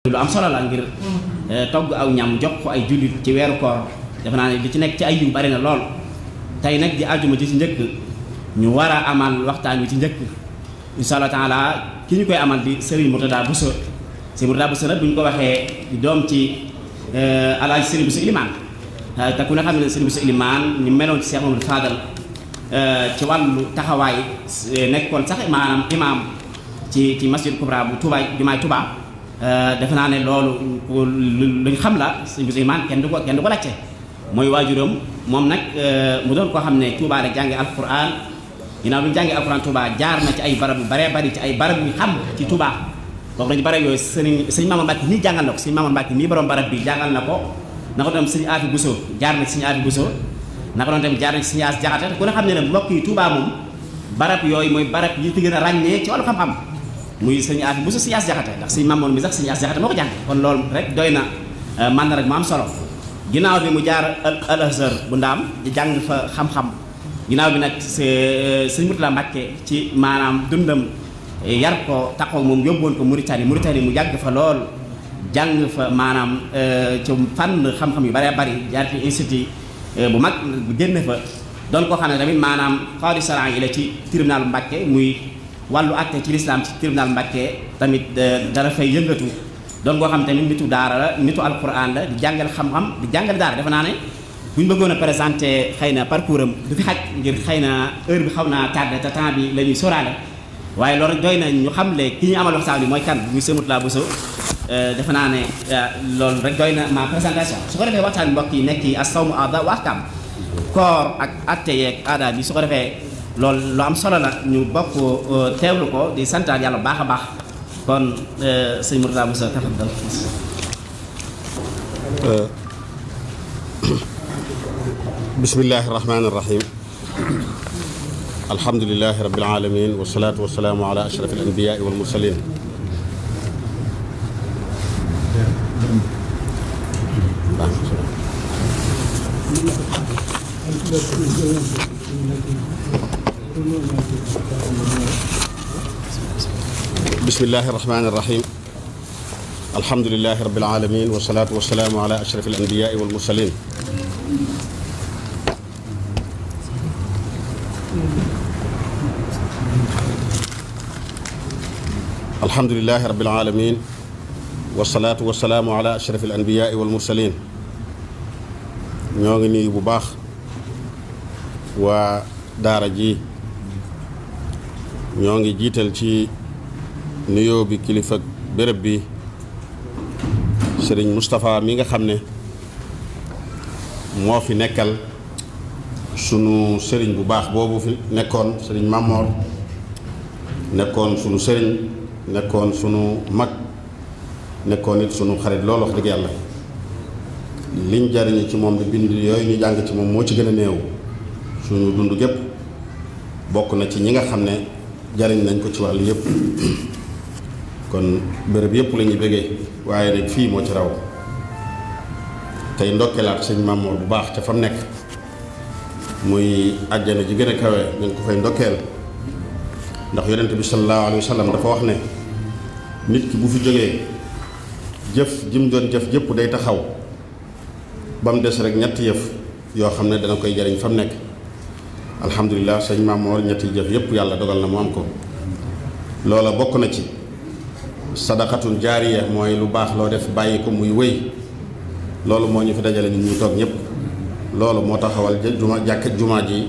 lu am solo la ngir togg aw ñam jox ko ay jullit ci weeru koor defe naa ne li ci nekk ci ay yu bari na lool. tey nag di àjjuma ji ci njëkk ñu war a amal waxtaan wi ci njëkk insha Allah taala ki ñu koy amal di Serigne Mourtada Bousso. Serigne Mourtada Bousso nag bu ñu ko waxee di doom ci Alaaji Serigne Bousso Ilimaan te ku ne xam ne Serigne Bousso Ilimaan ñu meloon ci Cheikh Mamadou Fadal ci wàllu taxawaay nekkoon sax maanaam imaam ci masjid Kubra bu Touba jumaay Touba defe naa ne loolu lu ñu xam la Serigne Bousso Ilimaan kenn du ko lacce mooy waajuram moom nag mu doon koo xam ne Touba rek jànge alquran ginnaaw bi ñu jàngee alquran Touba jaar na ci ay barab yu baree bari ci ay barab yu xam ci Touba bokk nañu barab yooyu sëñ Mamadou Mbacke nii jàngal na ko sëñ Mamadou Mbacke nii borom barab bi jàngal na ko na ko doon sëñ Afi Bousso jaar na ci sëñ Afi Bousso na ko doon tamit jaar na ci sëñ As Jaxate ku ne xam ne ne mbokk yi Touba moom barab yooyu mooy barab yi fi gën a ràññee ci wàllu xam-xam muy sëñ Afi Bousso sëñ As Jaxate ndax sëñ Mamadou mi sax sëñ As Jaxate moo ko jàng kon loolu rek doy na man na rek mu am solo ginnaaw bi mu jaar Al Azhar bu Ndaam di jàng fa xam-xam ginnaaw bi nag sëñ Mourtada Mbacke ci maanaam dundam yar ko taxaw moom yóbboon ko Mauritanie mu yàgg fa lool jàng fa maanaam ci fànn xam-xam yu bëree bëri jaar ci institut bu mag bu génn fa doon koo xam ne tamit maanaam xaadi saran yi la ci tribunal Mbacke muy wàllu àtte ci lislaam ci tribunal Mbacke tamit dara fay yëngatu doon koo xam tamit nitu daara la nitu alquran la di jàngal xam-xam di jàngal daara defe naa ne bu ñu bëggoon a présenté xëy na parcours am du fi xaj ngir xëy na heure bi xaw naa tardé te temps bi la ñuy sóoraale waaye loolu doy na ñu xam le ki ñu amal waxtaan bi mooy kan muy Serigne Mourtada Bousso defe naa ne loolu rek doy na ma présentation su ko defee waxtaan mbokk yi nekk yi as-sawmu aada wa ahkaam koor ak atte yeeg aada bi su ko defee loolu lu am solo la ñu bokk teewlu ko di santaat yàlla bu baax a baax kon Serigne Mourtada Bousso tafaddal. bismillahi rahmaani rahim alhamdulilahi rabbil alamin wasalaatu wasalaamu ala ashraf al anbiyaai wal mursalin bismillahi rahmaani rahim alhamdulilahi rabbil alamin wasalaatu wasalaamu ala ashraf al anbiyaai wal mursalin alhamdulilahi rabbil alamin wasalaatu wasalaamu ala ashraf al anbiyaai wal mursalin ñoo ngi nuyu bu baax waa daara ji ñoo ngi jiital ci nuyoo bi kilifa béréb bi sëriñ Moustapha mi nga xam ne moo fi nekkal sunu sëriñ bu baax boobu fi nekkoon sëriñ Mamor nekkoon sunu sëriñ nekkoon sunu mag nekkoon it sunu xarit loolu wax dëgg yàlla liñ jariñu ci moom di bind yooyu ñu jàng ci moom moo ci gën a néew suñu dund gépp bokk na ci ñi nga xam ne jariñ nañ ko ci wàllu yëpp kon béréb yëpp la ñuy bëggee waaye nag fii moo ci raw tey ndokkeelaat sëñ Mamoor bu baax ca fa mu nekk muy àjjana ji gën a kawe ñu ngi ko fay ndokkeel ndax yonent bi sallallahu alayhi wa sallam dafa wax ne nit ki bu fi jógee jëf jim doon jëf jëpp day taxaw ba mu des rek ñetti yëf yoo xam ne dana koy jariñ fa mu nekk alhamdulilah sëñ Mamoor ñetti jëf yëpp yàlla dogal na mu am ko loola bokk na ci sadaqatun jaariya mooy lu baax loo def bàyyi ko muy wéy loolu moo ñu fi dajale nit ñuy toog ñëpp loolu moo taxawal jumaa ji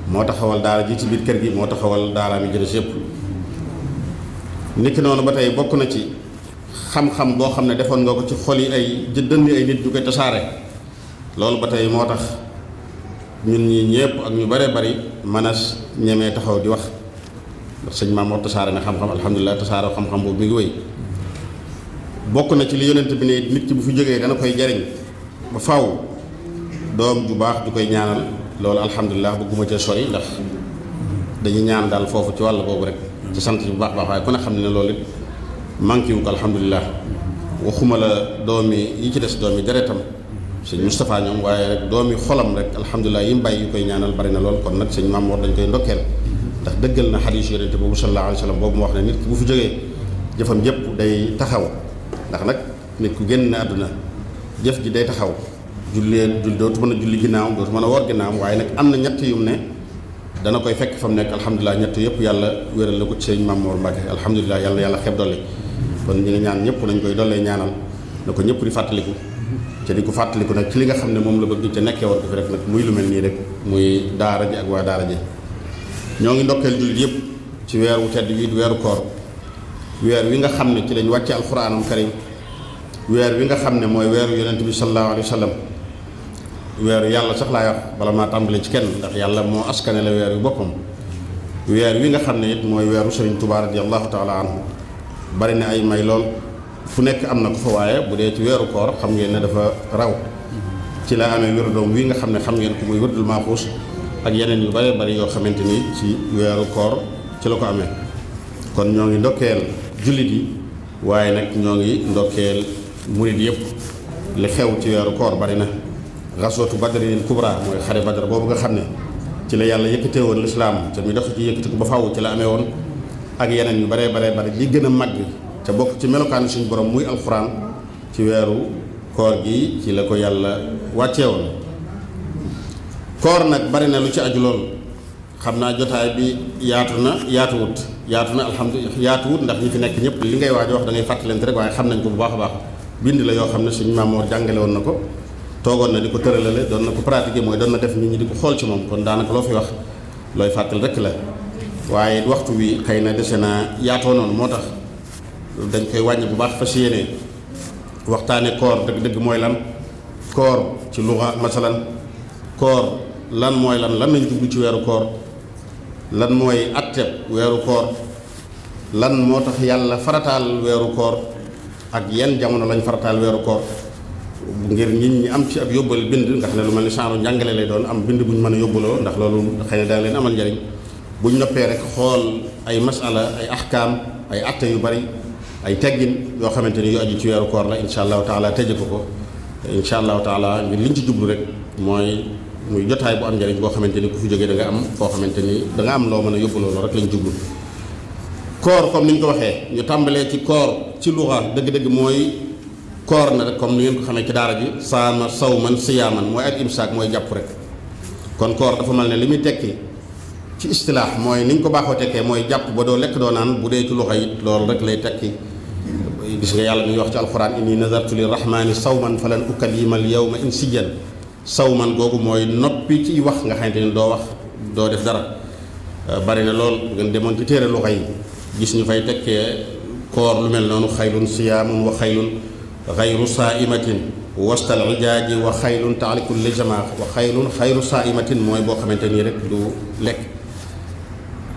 moo taxawal daara ji ci biir kër gi moo taxawal daara mi jëres yëpp niki noonu ba tey bokk na ci xam-xam boo xam ne defoon nga ko ci xol yi ay dënn ay nit ñu koy tasaare loolu ba tey moo tax ñun ñi ñëpp ak ñu bare bari mën a ñemee taxaw di wax ndax sëñ Mamoor tasaare na xam-xam alhamdulilah tasaare xam-xam boobu mi ngi wéy bokk na ci li yonent bi ne nit ki bu fi jógee dana koy jariñ ba faw doom ju baax ju koy ñaanal loolu alhamdulilah bëgguma cee sori ndax dañuy ñaan daal foofu ci wàll boobu rek ci sant bu baax waaye ku ne xam ne loolu it manqué wu ko alhamdulilah waxuma la doomi yi ci des doomi deretam sëñ Moustapha ñoom waaye rek doomi xolam rek alhamdulilah yi mu bàyyi yu koy ñaanal bari na lool kon nag sëñ Mamoor dañ koy ndokkeel ndax dëggal na xadiis yonent boobu sallallahu alayhi wa sallam boobu mu wax ne nit ki bu fi jógee jëfam yëpp day taxaw ndax nag nit ku génn na àdduna jëf ji day taxaw dootu mën a julli ginnaaw dootu mën a woor ginnaaw, waaye nag am na ñett yum ne dana koy fekk fa mu nekk. alhamdulilah ñett yëpp yàlla wéral na ko ci sëñ Mamour Mbacke alhamdulilah yàlla xeeb dolli. kon ñi ngi ñaan ñëpp nañ koy dollee ñaanal na ko ñëpp di fàttaliku te di ko fàttaliku nag ci li nga xam ne moom la bëgg ca nekkee woon ko fi rek nag muy lu mel nii rek muy daara ji ak waa daara ji. ñoo ngi ndokkeel jullit yëpp ci weer wu tedd wi di weeru koor, weer wi nga xam ne ci lañ wàcce alxuraanul karim, weer wi nga xam ne mooy weeru yonent bi sallallahu alayhi wa sallam, weeru yàlla sax laay wax bala maa tàmbale ci kenn ndax yàlla moo askane la weer wi boppam. weer wi nga xam ne it mooy weeru Sëriñ Tuubaa radiyallahu taala anhu, bari na ay may lool fu nekk am na ko fa, waaye bu dee ci weeru koor xam ngeen ne dafa raw. ci la amee wéru doom wi nga xam ne xam ngeen ko muy wërdul maaxuus ak yeneen yu bari bari yoo xamante ni ci weeru koor ci la ko amee. kon ñoo ngi ndokkeel jullit yi, waaye nag ñoo ngi ndokkeel murid yëpp. li xew ci weeru koor bari na. gaswatu badrin kubra mooy xare badar boobu nga xam ne ci la yàlla yëkkatee woon lislaam te mi dox ci yëkkati ko ba faaw ci la amee woon, ak yeneen yu baree bari li gën a màgg te bokk ci melokaanu suñu borom muy alxuraan ci weeru koor gi ci la ko yàlla wàccee woon. koor nag bari na lu ci aju lool, xam naa jotaay bi yaatuwut alhamdulilah yaatuwut ndax ñi fi nekk ñëpp li ngay waaj wax da ngay fàttalante rek, waaye xam nañ ko bu baax a baax. bind la yoo xam ne suñu Mamoor jàngale woon na ko, toogoon na di ko tëralale, doon na ko pratiquer, mooy doon na def nit ñi di ko xool ci moom. kon daanaka loo fi wax looy fàttal rek la, waaye waxtu wi xëy na dese naa yaatoo noonu, moo tax dañ koy wàññi bu baax fas yéene waxtaane koor dëgg-dëgg mooy lan, koor ci luga masalan, koor lan mooy lan lañ jublu ci weeru koor, lan mooy atteb weeru koor, lan moo tax yàlla farataal weeru koor ak yan jamono lañ farataal weeru koor, ngir nit ñi am ci ab yóbbal bind nga xam ne lu mel ni genre njàngale lay doon, am bind bu ñu mën a yóbbaloo ndax loolu xëy na dana leen amal njariñ. buñ noppee rek xool ay masala ay ahkaam ay atte yu bari ay teggin yoo xamante ni yu aju ci weeru koor la insha allahu taala tëje ko insha allahu taala ngir liñ ci jublu rek mooy muy jotaay bu am njariñ boo xamante ni ku fi jógee da nga am foo xamante ni da nga am loo mën a yóbbaloo loolu rek lañ jublu. koor comme ni ñu ko waxee ñu tàmbalee ci koor ci luxa dëgg-dëgg mooy koor na rek comme ni ngeen ko xamee ci daara ji saama sawman siyaaman mooy ak imsaak mooy jàpp rek. kon koor dafa mel ne li muy tekki ci istilaax mooy ni ñu ko baaxoo tekkee mooy jàpp ba doo lekk doo naan. bu dee ci luxa it loolu rek lay tekki. gis nga yàlla mi ngi wax ci alquran inni nazartu lirrahmani sawman falan ukallima al yawma insiyan. sawman googu mooy noppi ci wax nga xamante ni doo wax doo def dara. bari na lool ngeen demoon ci téere luxa yi gis ñu fay tekkee koor lu mel noonu xaylun siyaamun wa xaylun xayru saaimatin wastal ijaaji wa xaylun taalikul li jamaa wa xaylun xayru saaimatin mooy boo xamante nii rek du lekk.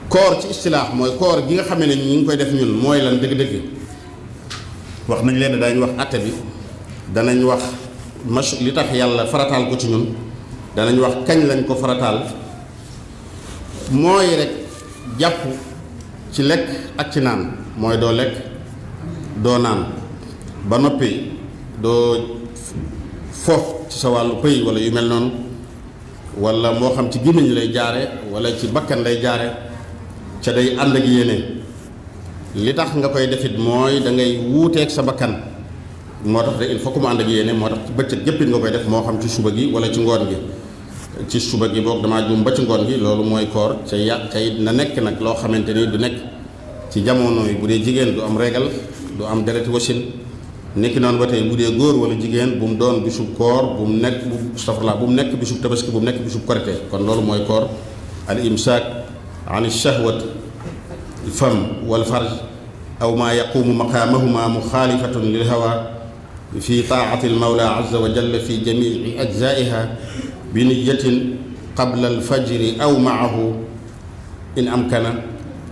koor ci istilaax mooy koor gi nga xam ne ñi ngi koy def ñun mooy lan dëgg-dëgg wax nañ leen daañu wax atte bi danañ wax li tax yàlla farataal ko ci ñun danañ wax kañ lañ ko farataal. mooy rek jàpp ci lekk ak ci naan mooy doo lekk doo naan ba noppi doo fo ci sa wàllu pëy wala yu mel noonu wala moo xam ci gémmiñ lay jaare wala ci bakkan lay jaare ca day ànd ak yéene. li tax nga koy defit mooy da ngay wuuteeg sa bakkan moo tax de il faut que mu ànd ak yéene moo tax ci bëccëg jëppit nga koy def moo xam ci suba gi wala ci ngoon gi. ci suba gi boog damaa juum ba ci ngoon gi loolu mooy koor ca it na nekk nag loo xamante ni du nekk ci jamono yi bu dee jigéen du am régal du am dereti wasin nekki noonu ba tey bu dee góor wala jigéen bu mu doon bisub koor bu mu nekk bu mu nekk bisub tabaski bu mu nekk bisub korite. kon loolu mooy koor al imsaak an shahwat fam wal farj aw maa yaqumu maqaamahuma muxaalifatun lil hawa fi taati al mawla azza wa jalla fi jamii ajzaiha bi niyatin qabla alfajri aw maahu in amkana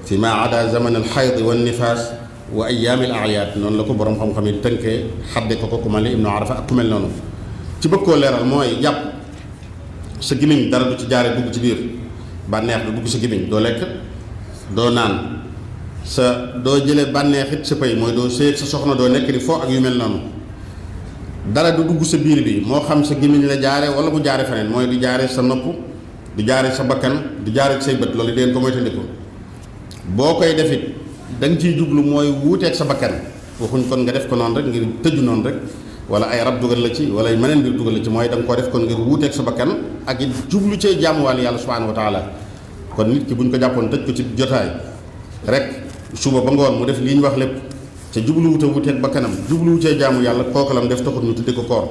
fi ma ada zaman alxayd wannifaas wa ayaami al ayaat. noonu la ko borom xam-xam yi tënkee xadde ko ku mel ni Ibnu Arafa ak ku mel noonu. ci bëgg koo leeral mooy jàpp sa gémmiñ dara du ci jaare dugg ci biir bànneex du dugg sa gémmiñ doo lekk doo naan sa doo jëlee bànneex it sa pay mooy doo séeg sa soxna doo nekk di fo ak yu mel noonu. dara du dugg sa biir bi moo xam sa gémmiñ la jaare wala bu jaare feneen mooy du jaare sa nopp du jaare sa bakkan du jaare say bët loolu deen ko moytandiku. boo koy defit da nga ciy jublu mooy wuuteeg sa bakkan waxuñ kon nga def ko noonu rek ngir tëju noonu rek wala ay rab dugal la ci wala meneen mbir dugal la ci mooy da nga koo def kon ngir wuuteeg sa bakkan ak it jublu cee jaamuwaal yàlla subhanahu wa taala. kon nit ki buñ ko jàppoon tëj ko ci jotaay rek suba ba ngoon mu def lii ñu wax lépp te jubluwute wuuteeg bakkanam jubluwu cee jaamu yàlla kooku lam def taxut ñu tudde ko koor.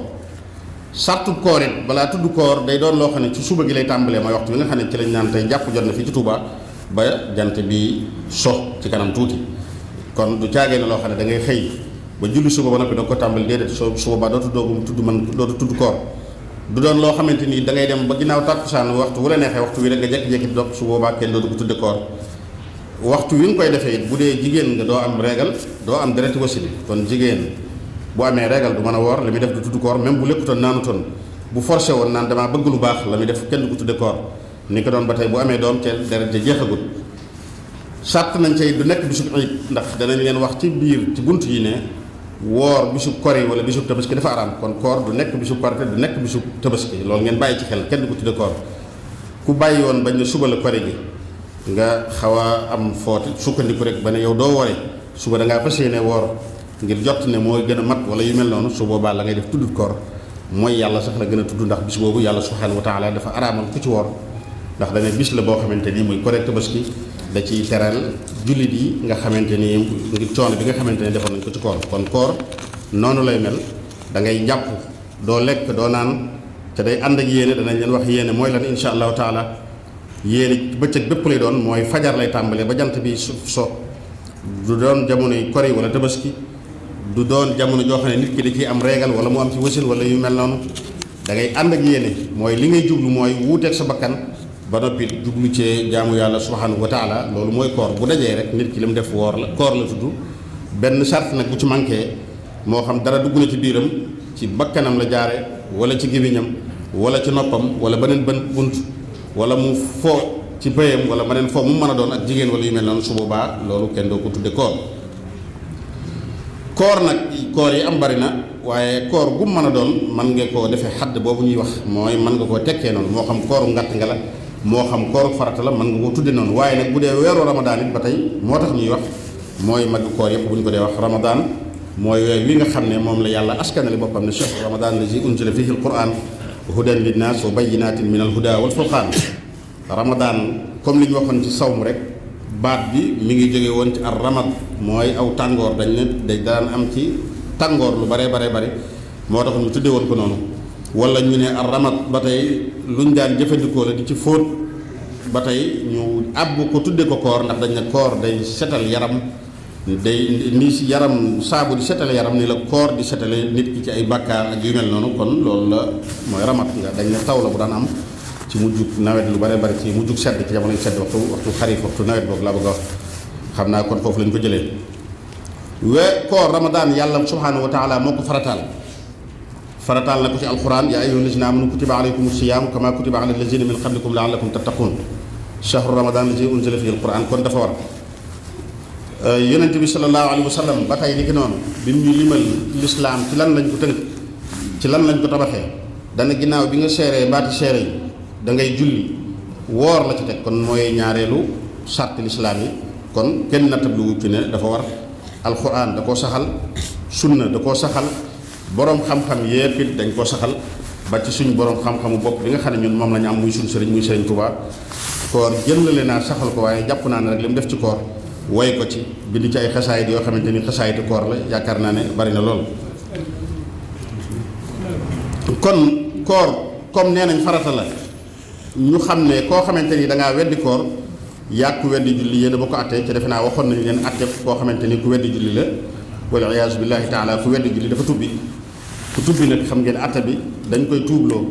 sartu koor it balaa tudd koor day doon loo xam ne ci suba gi lay tàmbalee mooy waxtu bi nga xam ne ci lañ naan tey jàpp jot na fii ci Touba ba jant bi so ci kanam tuuti kon du caagee ne loo xam ne da ngay xëy ba julli suba ba noppi da ko tàmbali déedéet soo suba ba dootu doogu dootu tudd koor du doon loo xamante ni da ngay dem ba ginnaaw tàkkusaan waxtu wu la neexee waxtu wi rek nga jekki-jekki dog su boobaa kenn dootu ko tudde koor waxtu wi nga koy defee it bu dee jigéen nga doo am régal doo am deret wasili kon jigéen bu amee régal du mën a woor li muy def du tudd koor même bu lekkutoon naanutoon bu forcé woon naan damaa bëgg lu baax la muy def kenn du ko tudde koor ni ko doon ba tey bu amee doom teel deret ja jeexagut sàtt nañ cay du nekk bisub ayib ndax danañ leen wax ci biir ci bunt yi ne woor bisub kori wala bisub tabaski dafa araam kon koor du nekk bisub korite du nekk bisub tabaski loolu ngeen bàyyi ci xel kenn du ko tudde koor ku bàyyi woon bañ ne suba la kori gi nga xaw a am footi sukkandiku rek ba ne yow doo wore suba da ngaa fas yéene woor ngir jot ne mooy gën a mat wala yu mel noonu su boobaa la ngay def tuddut koor mooy yàlla sax la gën a tudd ndax bis boobu yàlla subhanahu wa taala dafa araamal ku ci woor ndax dane bis la boo xamante ni muy korite tabaski da ciy teral jullit yi nga xamante ni ngir coono bi nga xamante ni defoon nañ ko ci koor kon koor noonu lay mel da ngay jàpp doo lekk doo naan te day ànd ak yéene danañ leen wax yéene mooy lan insha allahu taala yéene bëccëg bépp lay doon mooy fajar lay tàmbalee ba jant bi so du doon jamonoy kori wala tabaski du doon jamono joo xam ne nit ki da ciy am régal wala mu am ci wasin wala yu mel noonu da ngay ànd ak yéene mooy li ngay jublu mooy wuuteeg sa bakkan ba noppi jublu cee jaamu yàlla subhanahu wa taala loolu mooy koor bu dajee rek nit ki li mu def woor la koor la tudd benn sart nag bu ci manqué moo xam dara dugg na ci biiram ci bakkanam la jaare wala ci gémmiñam wala ci noppam wala beneen bunt wala mu foo ci bëyam wala beneen foo mu mën a doon ak jigéen wala yu mel noonu su boobaa loolu kenn doo ko tudde koor koor nag koor yi am bari na waaye koor gu mën a doon mën nga koo defee xadd boobu ñuy wax mooy mën nga koo tekkee noonu moo xam kooru ngatt nga la moo xam kooru farata la mën nga koo tudde noonu waaye nag bu dee weeru ramadaan it ba tey moo tax ñuy wax mooy mag koor yëpp bu ñu ko dee wax ramadaan mooy weer wi nga xam ne moom la yàlla askanale boppam ne shahru ramadaan lazi unzila fihi alquran hudan linnaas wa bayyinatin min alhuda wal furqaan ramadaan comme li ñu waxoon ci sawm rek baat bi mi ngi jóge woon ci ar ramad mooy aw tàngoor dañ ne dañ daan am ci tàngoor lu bare moo tax ñu tudde woon ko noonu wala ñu ne ar ramad ba tey luñ daan jëfandikoo la di ci fóot ba tey ñu àbb ko tudde ko koor ndax dañ ne koor day setal yaram day ni si yaram saabu di setale yaram ni la koor di setale nit ki ci ay bàkkaar ak yu mel noonu kon loolu la mooy ramat nga dañ ne taw la bu daan am ci mujjug nawet lu bare bari ci mujjug sedd ci jamonoy sedd waxtu xarif waxtu nawet boobu laa bëgg a wax xam naa kon foofu lañ ko jëlee koor ramadaan yàlla subhanahu wa taala moo ko farataal na ko ci alquran yaa ayyuha allazina amanu kutiba alaykum siyam kama kutiba ala allazina min qablikum laallakum tattaqun shahru ramadan allazi unzila fihi alquran kon dafa war yonent bi sallallahu alayhi wa sallam ba tey ni ki noonu bi ñu limal lislaam ci lan lañ ko tënk ci lan lañ ko tabaxee dana ginnaaw bi nga seeree baati seere yi da ngay julli woor la ci teg kon mooy ñaareelu sàrti lislaam yi kon kenn nattab lu wucc ne dafa war alquran da koo saxal sunna da koo saxal boroom xam-xam yépp it dañ koo saxal ba ci suñ boroom xam-xamu bopp bi nga xam ne ñun moom la ñu am muy suñ sëriñ muy sëriñ Tuubaa koor jëlale naa saxal ko waaye jàpp naa ne rek li mu def ci koor woy ko ci bind ci ay xasaayit yoo xamante ni xasaayitu koor la yaakaar naa ne bari na lool kon koor comme nee nañ farata la ñu xam ne koo xamante ni da ngaa weddi koor yàgg ku weddi julli yéen a ba ko attee ci defe naa waxoon nañu leen atte koo xamante ni ku weddi julli la wal iyaazu billahi taala ku weddi julli dafa tubbi ku tubbi nag xam ngeen atte bi dañ koy tuubloo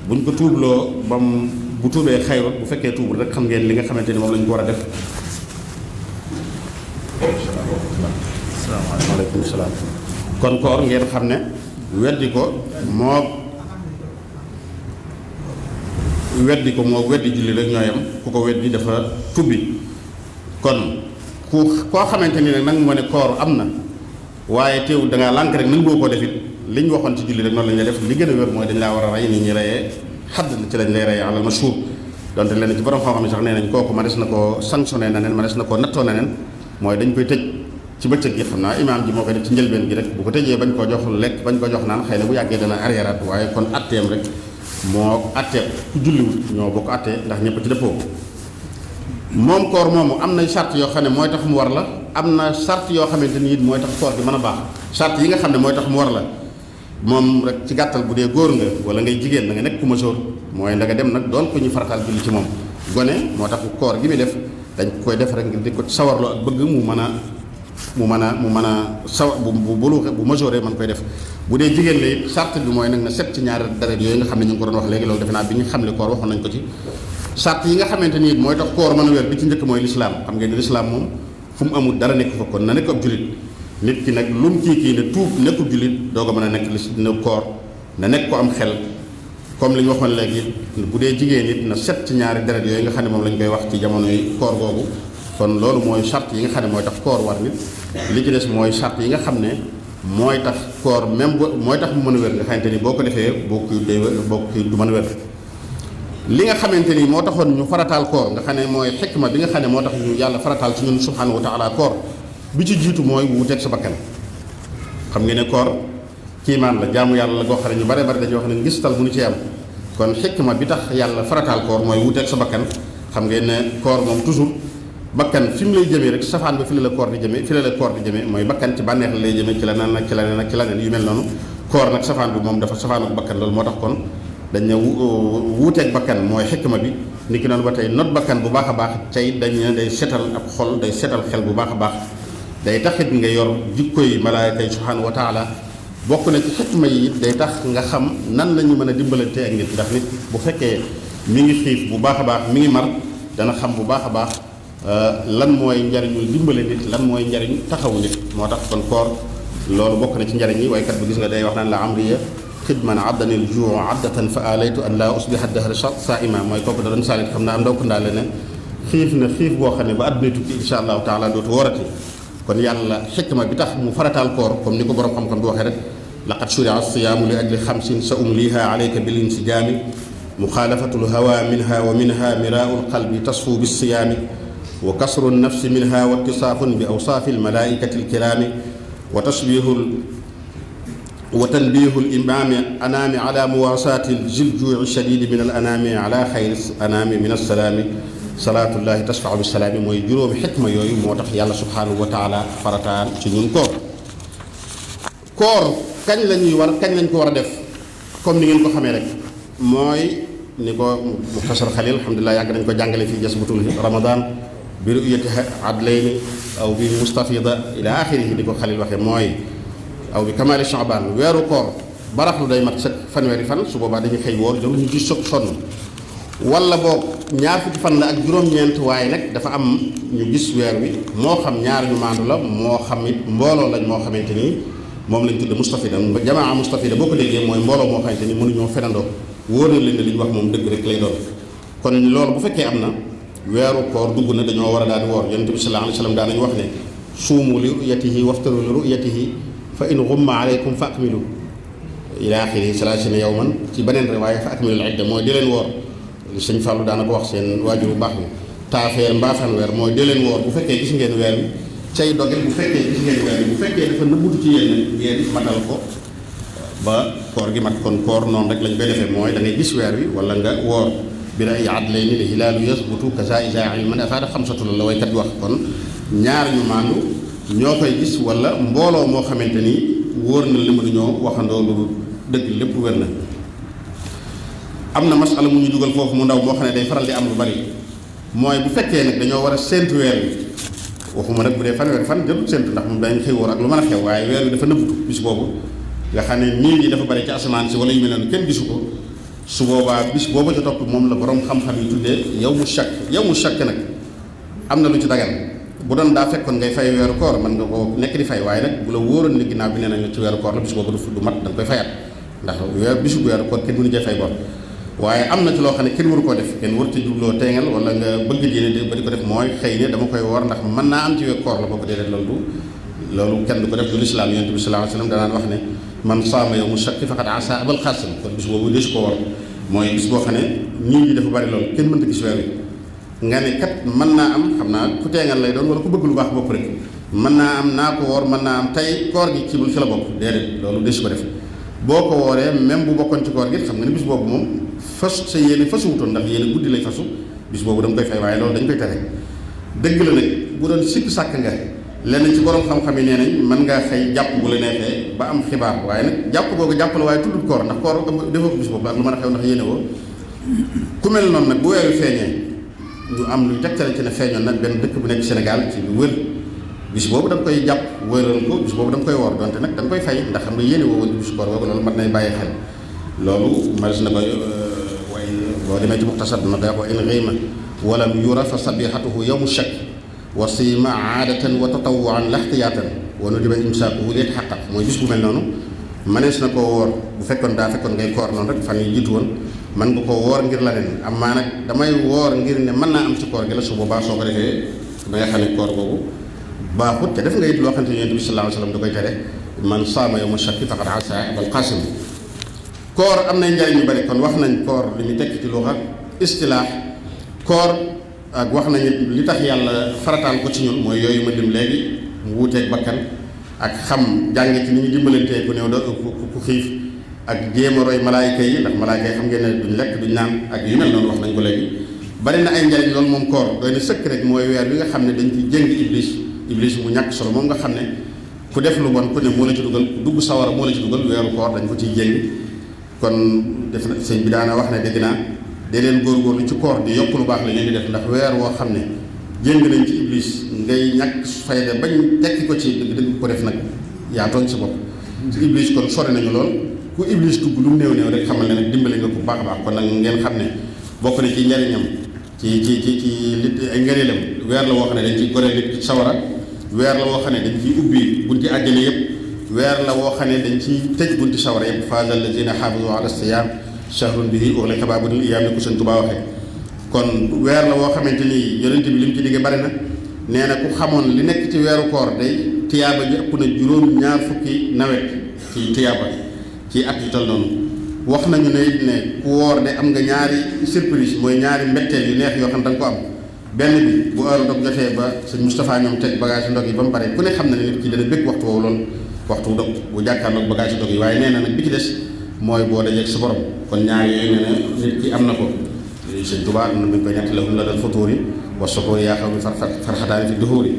buñ ko tuubloo bam bu tuubee xayrut bu fekkee tuubul rek xam ngeen li nga xamante ni moom lañ ko war a def waaleykum salaam kon koor ngeen xam ne weddi ko moo weddi julli rek ñooyam ku ko weddi dafa tubbi kon koo xamante ni nag nag moo ne koor am na waaye teewul da ngaa lànk rek nang boo koo defit li ñu waxoon ci julli rek noonu lañ lay def li gën a wér mooy dañ laa war a rey ni ñi reyee xadd ci lañ lay reyee alal mashhur donte leen ci borom xam-xam yi sax nee nañ kooku ma des na koo sanctionné na neen ma des na koo nattoo na neen mooy dañ koy tëj ci bëccëg gi xam naa imaam ji moo koy def ci njëlbeen gi rek bu ko tëjee bañ koo jox lekk bañ ko jox naan xëy na bu yàggee dana arriéraat waaye kon atteem rek moo attee ku julliwut ñoo bokk attee ndax ñëpp ci dëppoo moom koor moomu am na sart yoo xam ne mooy tax mu war la am na sart yoo xamante ni it mooy tax koor gi mën a baax sart yi nga xam ne mooy tax mu war la moom rek ci gàttal bu dee góor nga wala ngay jigéen da nga nekk ku majeur mooy da nga dem nag doon ko ñu farataal julli ci moom gone moo tax koor gi muy def dañ koy def rek ngir di ko sawarloo ak bëgg mu mën a saw bu majeure mën koy def bu dee jigéen la it sart bi mooy nag na set ci ñaari deret yooyu nga xam ne ñu ngi ko doon wax léegi loolu defe naa bi ñu xam ne koor waxoon nañ ko ci sart yi nga xamante ni it mooy tax koor mën a wér bi ci njëkk mooy lislaam xam ngeen ni lislaam moom fu mu amul dara nekk fa kon na nekk ab julit nit ki nag lu mu kii ne tuub nekkul julit doo ko mën a nekk na koor na nekk ko am xel comme li ñu waxoon léegi bu dee jigéen it na set ci ñaari deret yooyu nga xam ne moom lañ koy wax ci jamono yi koor googu kon loolu mooy charte yi nga xam ne mooy tax koor war nit li ci des mooy charte yi nga xam ne mooy tax koor même mooy tax mu mën a wér nga xamante ni boo ko defee bokk du mën a wér li nga xamante ni moo taxoon ñu farataal koor nga xam ne mooy xikma bi nga xam ne moo tax ñu yàlla farataal ci ñun subhanahu wa taala koor bi ci jiitu mooy wuuteeg sa bakkan xam nga ne koor kiimaan la jaamu yàlla la goo xam ne ñu bare bari dañuy wax ne ngistal mënu ci am kon xikma bi tax yàlla farataal koor mooy wuuteeg sa bakkan xam ngeen ne koor moom toujours bakkan fi mu lay jëmee rek safaan ba fi la koor di jëmee mooy bakkan ci bànneex la lay jëmee ci la naan nag ci la neen ak ci la neen yu mel noonu koor nag safaan bi moom dafa safaanu bakkan loolu moo tax kon dañ ne wuuteeg bakkan mooy xikma bi ni ki noonu ba tey not bakkan bu baax a baax tey dañ ne day setal ab xol day setal xel bu baax a baax day taxit nga yor jikko yi malaayka yi subhanahu wa taala bokk na ci xikma yi it day tax nga xam nan la ñu mën a dimbalante ak nit ndax nit bu fekkee mi ngi xiif bu baax a baax mi ngi mar dana xam bu baax a baax lan mooy njariñul dimbale nit lan mooy njariñ taxawu nit moo tax kon koor loolu bokk na ci njariñ yi waaye kat bi gis nga day wax naan la amriya xidman addanil juu addatan fa alaytu an laa usbiha dahra saima mooy kooku da doon saalit xam naa am ndaw ko ndaale ne xiif na xiif boo xam ne ba adduna tukki insha allahu taala dootu worati kon yàlla xikma bi tax mu farataal koor comme ni ko borom xam-xam bi waxee rek laqad shuria siyaamu li ajli xamsin sa umliha alayka bil insijaami muxaalafatul hawa minha wa minha miraau lqalbi tasfu bilsiyaami wa kasru nafsi minha wa ittisaafun bi awsaafi almalaikati alkiraami wa tasbihul wa tanbihu limaami anaami ala muwaasaati aljiljui shadidi min al anaami ala xayri anaami min alsalaami salaatullahi tasfau bisalaami mooy juróomi xikma yooyu moo tax yàlla subhanahu wa taala farataal ci ñun koor kañ lañ ko war a def comme ni ngeen ko xamee rek mooy ni ko muxtasar xalil alhamdulilah yàgg nañ ko jàngale fii jasbatul ramadan bi ru'yati adlayni aw bi mustafida ila axirihi di ko xalil waxee mooy aw bi kamaali chaban weeru koor baraxlu day mat sa fanweeri fan su boobaa dañuy xëy woor jarul ñu gis sonn wala boog ñaar fukki fan la ak juróom-ñeent waaye nag dafa am ñu gis weer wi moo xam ñaar ñu maandu la moo xam it mbooloo lañ moo xamante ni moom lañ tudde mustafida jamaa mustafida boo ko déggee mooy mbooloo moo xamante ni mënuñoo fenandoo wóor na leen ne li ñu wax moom dëgg rek lay doon kon loolu bu fekkee am na weeru koor dugg na dañoo war a daal di woor yonent bi sallallahu alayhi wa sallam daan nañu wax ne suumu li ru'yatihi waftaru li ru'yatihi fa in ghumma alaykum fa akmilu ila axiri salaasina yawman ci beneen riwaaya fa akmilu al idda mooy di leen woor li sëñ Fallou daana ko wax seen waajur bu baax bi taafeer mbaafan weer mooy di leen woor bu fekkee gis ngeen weer wi cay doge bu fekkee gis ngeen weer wi bu fekkee dafa nëbbutu ci yéen ngeen matal ko ba koor gi mat kon koor noonu rek lañ koy defee mooy da ngay gis weer wi wala nga woor bi ra yaat lay ni la hilaalu yasbutu kaza isa ilman afaada xamsatu la waykat bi wax kon ñaar ñu maandu ñoo koy gis wala mbooloo moo xamante ni wóor na li mënuñoo waxandoo lu dëgg lépp wér na am na masala mu ñu dugal foofu mu ndaw moo xam ne day faral di am lu bari mooy bu fekkee nag dañoo war a séentu weer wi waxuma nag bu dee fanweeri fan jël séentu ndax moom dañ xëy woor ak lu mën a xew waaye weer wi dafa nëbbutu bis boobu nga xam ne niir yi dafa bari ci asamaan si wala yu mel noonu kenn gisu ko su boobaa bis boobu ca topp moom la borom xam-xam yi tuddee yow mu chakk nag am na lu ci dagan bu doon daa fekkoon ngay fay weeru koor mën nga ko nekk di fay waaye nag bu la wóoroon ni ginnaaw bi nee nañ ci weeru koor la bis boobu du mat da nga koy fayat ndax bisu weeru koor kenn mënu cee fay bor waaye am na ci loo xam ne kenn waru koo def kenn waru ci jubloo teengal wala nga bëgg diine ba di ko def mooy xëy ne dama koy woor ndax mën naa am ci weeru koor la boo ko déedéet loolu kenn du ko def du lislaam yonent bi sallallahu alayhi wasallam danaan wax ne man saama yow mu shakki faqad asa abal xaasim kon bis boobu desu ko war mooy bis boo xam ne nit ñi dafa bari loolu kenn mënta gis weer wi nga ne kat mën naa am xam naa ku teengal lay doon wala ku bëgg lu baax bopp rek mën naa am naa ko woor mën naa am tey koor gi ci bul ci la bokk déedéet loolu des ko def boo ko wooree même bu bokkoon ci koor gi xam nga ne bis boobu moom fas sa yéene fasuwutoon ndax yéene guddi lay fasu bis boobu da nga koy fay waaye loolu dañ koy tere dëgg la nag bu doon sikk sàkk nga lenn ci borom xam-xam yi nee nañ mën ngaa xëy jàpp bu la neexee ba am xibaar waaye nag jàpp googu jàpp la waaye tuddut koor ndax koor defoo ko bis boobu ak lu mën a xew ndax yéene woo ku mel noonu nag bu weeru feeñee ñu am luy tegtale ci ne feeñoon nag benn dëkk bu nekk Sénégal ci lu wër bis boobu da nga koy jàpp wëral ko bis boobu da nga koy woor donte nag da nga koy fay ndax xam nga yéene woo woon bis koor boobu loolu mat nay bàyyi xel loolu mas na ko way boo demee ci muxtasar na daa ko in xiima walam yura fa sabihatuhu yawmu shakk wa siima aadatan wa tatawuan laxtiyaatan wa nudiba imsaakuhu liet xaqaq mooy bis bu mel noonu mënees na koo woor bu fekkoon ngay koor noonu rek fan yi jiitu woon mën nga koo woor ngir la leen am maa nag damay woor ngir ne mën naa am ci koor gi la su boobaa soo ko defee da nga xam ne koor boobu baaxut te def nga it loo xamante ne Yonent bi sallallahu alayhi wa sallam da koy tere man saama yawma shakki faqad asaa Abal Qaasim koor am nay njariñ yu bari kon wax nañ koor li ñu tekk ci luxa istilaax koor ak wax nañu li tax yàlla farataal ko ci ñun mooy yooyu ma lim léegi mu wuuteeg bakkan ak xam jànge ci ni ñu dimbalantee ku néew ku xiif ak jéem a roy malaayika yi ndax malaayika yi xam ngeen ne duñ lekk duñ naan ak yu mel noonu wax nañ ko léegi bari na ay njariñ loolu moom koor doy na sëkk rek mooy weer bi nga xam ne dañ ci jëng iblis mu ñàkk solo moom nga xam ne ku def lu bon ku ne moo la ci dugal ku dugg sawara moo la ci dugal weeru koor dañ ko ciy jëng kon def na sëñ bi daana wax ne dégg naa dee leen góorgóorlu ci koor di yokk lu baax la ngeen di def ndax weer woo xam ne jéng nañ ci iblis ngay ñàkk fayda bañ tekki ko ci dëgg ko def nag yaa tooñ sa bopp ci iblis kon sori nañu lool ku iblis dugg lu mu néew néew rek xamal ne nag dimbali nga ko baax a baax kon nag ngeen xam ne bokk na ci njariñam ci li ay ngëneelam weer la woo xam ne dañ ciy goreel nit ci sawara weer la woo xam ne dañ ciy ubbi bunti àjjana yëpp weer la woo xam ne dañ ciy tëj bunti sawara yëpp faaza allazina xaafazu ala siyaam shahrun bihi ughliqa baabul iyaam ni ko Sëñ Tuubaa waxee kon weer la woo xamante ni yonent bi li mu ci digge bari na nee na ku xamoon li nekk ci weeru koor day tiyaaba ji ëpp na juróom ñaar fukki nawet ci tiyaaba ci at yu tal noonu wax nañu ne it ne ku woor de am nga ñaari surprise mooy ñaari mbetteel yu neex yoo xam da nga ko am benn bi bu heure dog jotee ba sëñ Moustapha ñoom teg bagage ndog yi ba mu pare ku ne xam na ne nit ki dana bëgg waxtu woowu loolu waxtu dog bu jàkkaarloog bagage ndog yi waaye nee na nag bi ci des mooy boo dajeeg sa borom kon ñaar yooyu nee na nit ki am na ko sëñ Tuubaa am na buñ koy ñett lahum la dal futuuri wa suxuuri yaa xaw mi farxataani fi duhuuri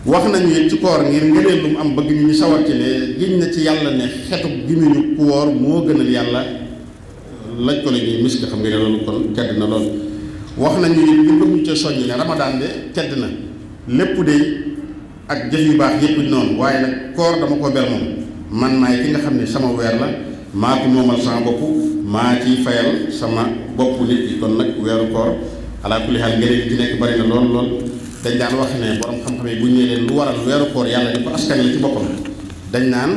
wax nañu it ci koor ngir ngëneel lu mu am bëgg ñu sawar ci ne giñ na ci yàlla ne xetu gimiñu ku woor moo gënal yàlla lañ ko la ñuy misk xam nga ne loolu kon tedd na lool wax nañu it ñu bëgg ñu ca soññi ne ramadaan de tedd na lépp de ak jëf yu baax yépp noonu waaye nag koor dama ko ber moom man maay ki nga xam ne sama weer la maa ko moomal sama bopp maa ciy fayal sama bopp nit ki kon nag weeru koor alaa kulli haal ngëneel ci nekk bari na lool lool dañ daan wax ne borom xam-xam yi bu ñu leen lu waral weeru koor yàlla di ko askan la ci boppam dañ naan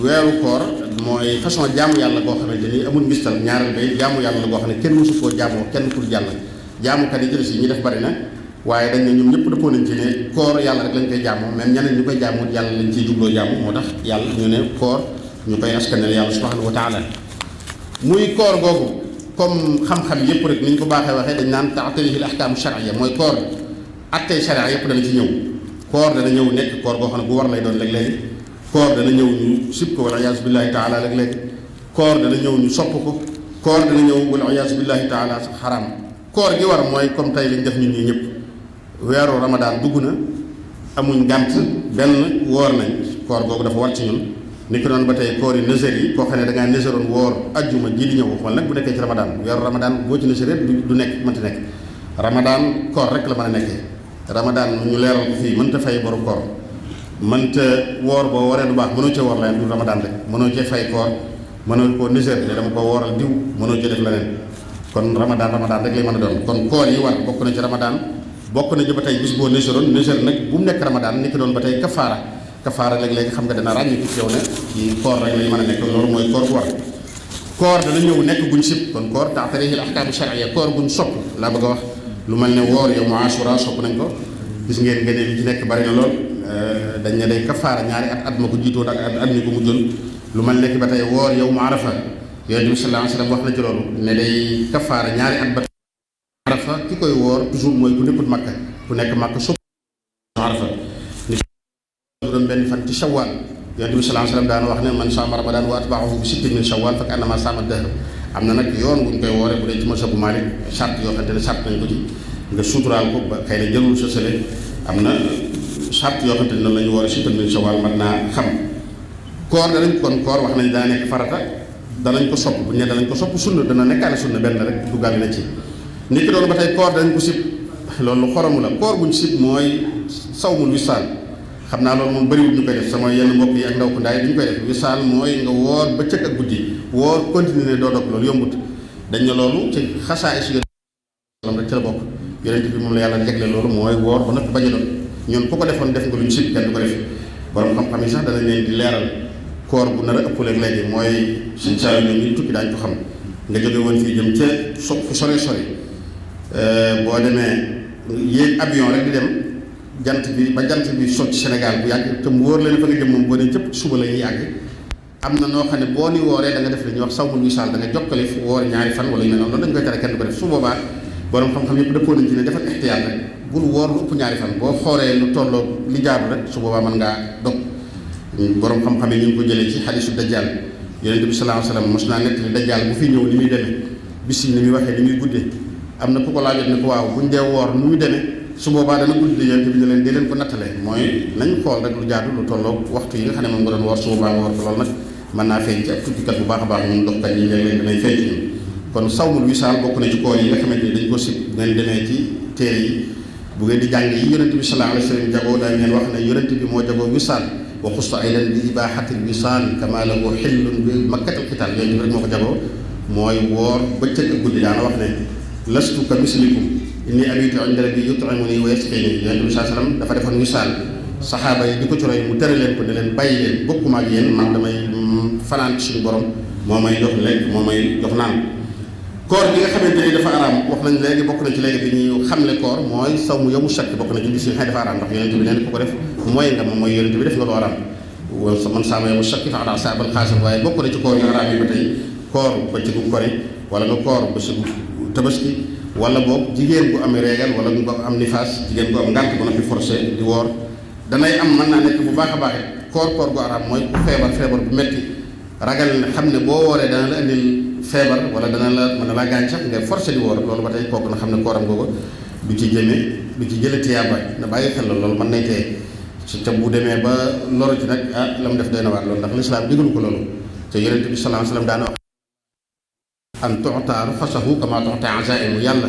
weeru koor mooy façon jaamu yàlla boo xamante ni amul ngistal ñaareel bay jaamu yàlla la boo xam ne kenn mësu koo jaamoo kenn pour yàlla jaamukat yi jël si ñi def bari na waaye dañ ne ñoom ñëpp dëppoo nañ ci ne koor yàlla rek lañ koy jaamoo même ñeneen ñu koy jaamoo yàlla lañ ciy jubloo jaamu moo tax yàlla ñu ne koor ñu koy askanale yàlla subhanahu wa taala muy koor googu comme xam-xam yëpp rek ni ñu ko baaxee waxee dañ naan taatarihi al ahkaamu shar'iyya mooy koor attey sharia yëpp dana ci ñëw koor dana ñëw nekk koor goo xam ne bu war lay doon léeg-léegi koor dana ñëw ñu sib ko wala iyaasu billahi taala léeg-léegi koor dana ñëw ñu sopp ko koor dana ñëw wala iyaasu billahi taala sax xaraam koor gi war mooy comme tey liñ def ñun ñii ñëpp weeru ramadaan dugg na amuñ gànt benn woor nañ koor googu dafa war ci ñun ni ko noonu ba tey koor yi nësër yi koo xam ne da ngaa nësëroon woor ajjuma ji di ñëw wala nag bu nekkee ci ramadaan weeru ramadaan boo ci nësëree du nekk mënta nekk ramadaan koor rek la mën a nekkee ramadaan ñu leeral ko fii mënta fay boru koor mënta woor boo waree du baax mënoo cee woor leneen du ramadaan rek mënoo cee fay koor mënoo koo nësër ne dama ko wooral diw mënoo cee def leneen kon ramadaan rek lay mën a doon kon koor yi war bokk na ci ramadaan bokk na ci ba tey bis boo nësëroon nësër nag bu mu nekk ramadaan ni ki doon ba tey kafaara léeg-léegi xam nga dana ràññi ci yow ne ci koor rek lay mën a nekk loolu mooy koor bu war koor dana ñëw nekk guñ sib kon koor taatarihi al ahkaamu shar'iyya koor guñ sopp laa bëgg a wax lu mel ne woor yow mu asura sopp nañ ko gis ngeen ngeen li ci nekk bari na lool dañ ne day kafaara ñaari at ma ko jiitoon ak at mi ko mujjoon lu mel ne ki ba tey woor yow mu arafa yonent bi sallallahu alayhi wa sallam wax na ci loolu ne day kafaara ñaari at ba arafa ki koy woor toujours mooy ku nekkut makka ku nekk makka sopp arafa sitti shawwal yonent bi sallallahu alayhi wasallam daan wax ne man saama ramadan wa atba'ahu bi sittin min shawwal fa ka'annama saama dahr am na nag yoon wuñ koy woore bu dee ci mazhabu Maalik charte yoo xamante ne charte nañ ko ci nga suturaal ko ba xëy na jëlul sa sële am na charte yoo xamante ne noonu la ñu woore sittin min shawwal mën naa xam koor danañ kon koor wax nañ daa nekk farata danañ ko sopp bu ñu ne danañ ko sopp sunna dana nekkaale sunna benn rek duggaale na ci nit ki doon ba tey koor danañ ko sib loolu xoromu la koor buñ sib mooy sawmul wisaal xam naa loolu moom bëriwul ñu koy def sama yenn mbokk yi ak ndaw ku ndaay duñu koy def wisaal mooy nga woor bëccëg ak guddi woor continuer ne doo dog loolu yombut dañ ne loolu ci xasaay si yonent rek ci la bokk yonent bi moom la yàlla jegle loolu mooy woor ba noppi bañ a dog ñun ku ko defoon def nga lu ñu sib kenn du ko def borom xam-xam yi sax danañ leen di leeral koor bu nar a ëpp léegi mooy suñ saa ñoom ñi tukki daañu ko xam nga jóge woon fii jëm ca fu sori boo demee yéeg avion rek di dem jant bi sot ci Sénégal bu yàgg te mu wóor leen fa nga jëm moom boo dee cëpp suba la ñuy àgg am na noo xam ne boo ni wooree da nga def li ñuy wax sawmul wisaal da nga jokkale woor ñaari fan wala yu mel noonu loolu dañu koy tere kenn du ko def su boobaa borom xam-xam yëpp dëppoo nañ ci ne defal ixtiyaar rek bul woor lu ëpp ñaari fan boo xoolee lu tolloo li jaaru rek su boobaa mën ngaa dog borom xam-xam yi ñu ngi ko jëlee ci xadiisu dajjal yonent bi sallallahu alayhi wasallam mos naa nettali dajjal bu fi ñëw ni muy demee bis yi ni muy waxee ni muy guddee am na ku ko laajoon ne ko waaw buñ dee woor nu muy demee su boobaa dana guddi yonent bi ne leen dee leen ko nattale mooy nañ xool rek lu jaadu lu tolloo waxtu yi nga xam ne moom nga doon woor su boobaa nga woor ko loolu nag mën naa feeñ ci ab tukkikat bu baax a baax ñun doxkat yi léeg-léeg danay feeñ ci ñun kon sawmul wisaal bokk na ci koor yi nga xamante ni dañ ko sib bu ngeen demee ci téere yi bu ngeen di jàng yi yonent bi sallallahu alayhi wasallam jagoo daa ngeen wax ne yonent bi moo jagoo wisaal wa xusta aydan bi ibaaxatil wisaal kama lahu xillun bi makkatal qital yonent bi rek moo ko jagoo mooy woor bëccëg ak guddi daana wax ne lastu ka mislikum inni abitu inda rabbi yut'imuni wa yasqini yonent bi sallallahu alayhi wasallam dafa defoon wisaal saxaaba yi di ko ci roy mu tere leen ko ne leen bàyyi leen bokkuma ak yéen man damay fanaan ci suñu borom moo may jox lekk moo may jox naan koor bi nga xamante ni dafa araam wax nañ léegi bokk na ci léegi bi ñuy xamle koor mooy saw mu yomu shakk bokk na ci bis yi nga xam ne dafa araam ndax yonent bi nee na ku ko def mooy nga moom mooy yonent bi def nga lu araam man saama yomu shakk fa ala saabal xaasam waaye bokk na ci koor yu araam yi ba tey koor bëccëgu kori wala nga koor bëccëgu tabaski wala boog jigéen bu amee régal wala nga am nifaas jigéen bu am ngànt bu na fi forcé di woor danay am mën naa nekk bu baax a baax koor gu araam mooy ku feebar bu metti ragal ne xam ne boo wooree dana la indil feebar wala dana la mën na laa gaañ sax nga forcé di woor loolu ba tey kooku na xam ne kooram googu du ci jële tiyaaba na bàyyi xel loolu mën nay teye su ca bu demee ba loru ci nag la mu def doy na waar loolu ndax lislaam digalu ko loolu te yonent bi sallallahu alayhi wasallam daana wax an tu'ta ruxsahu kama tu'ta azaimu yàlla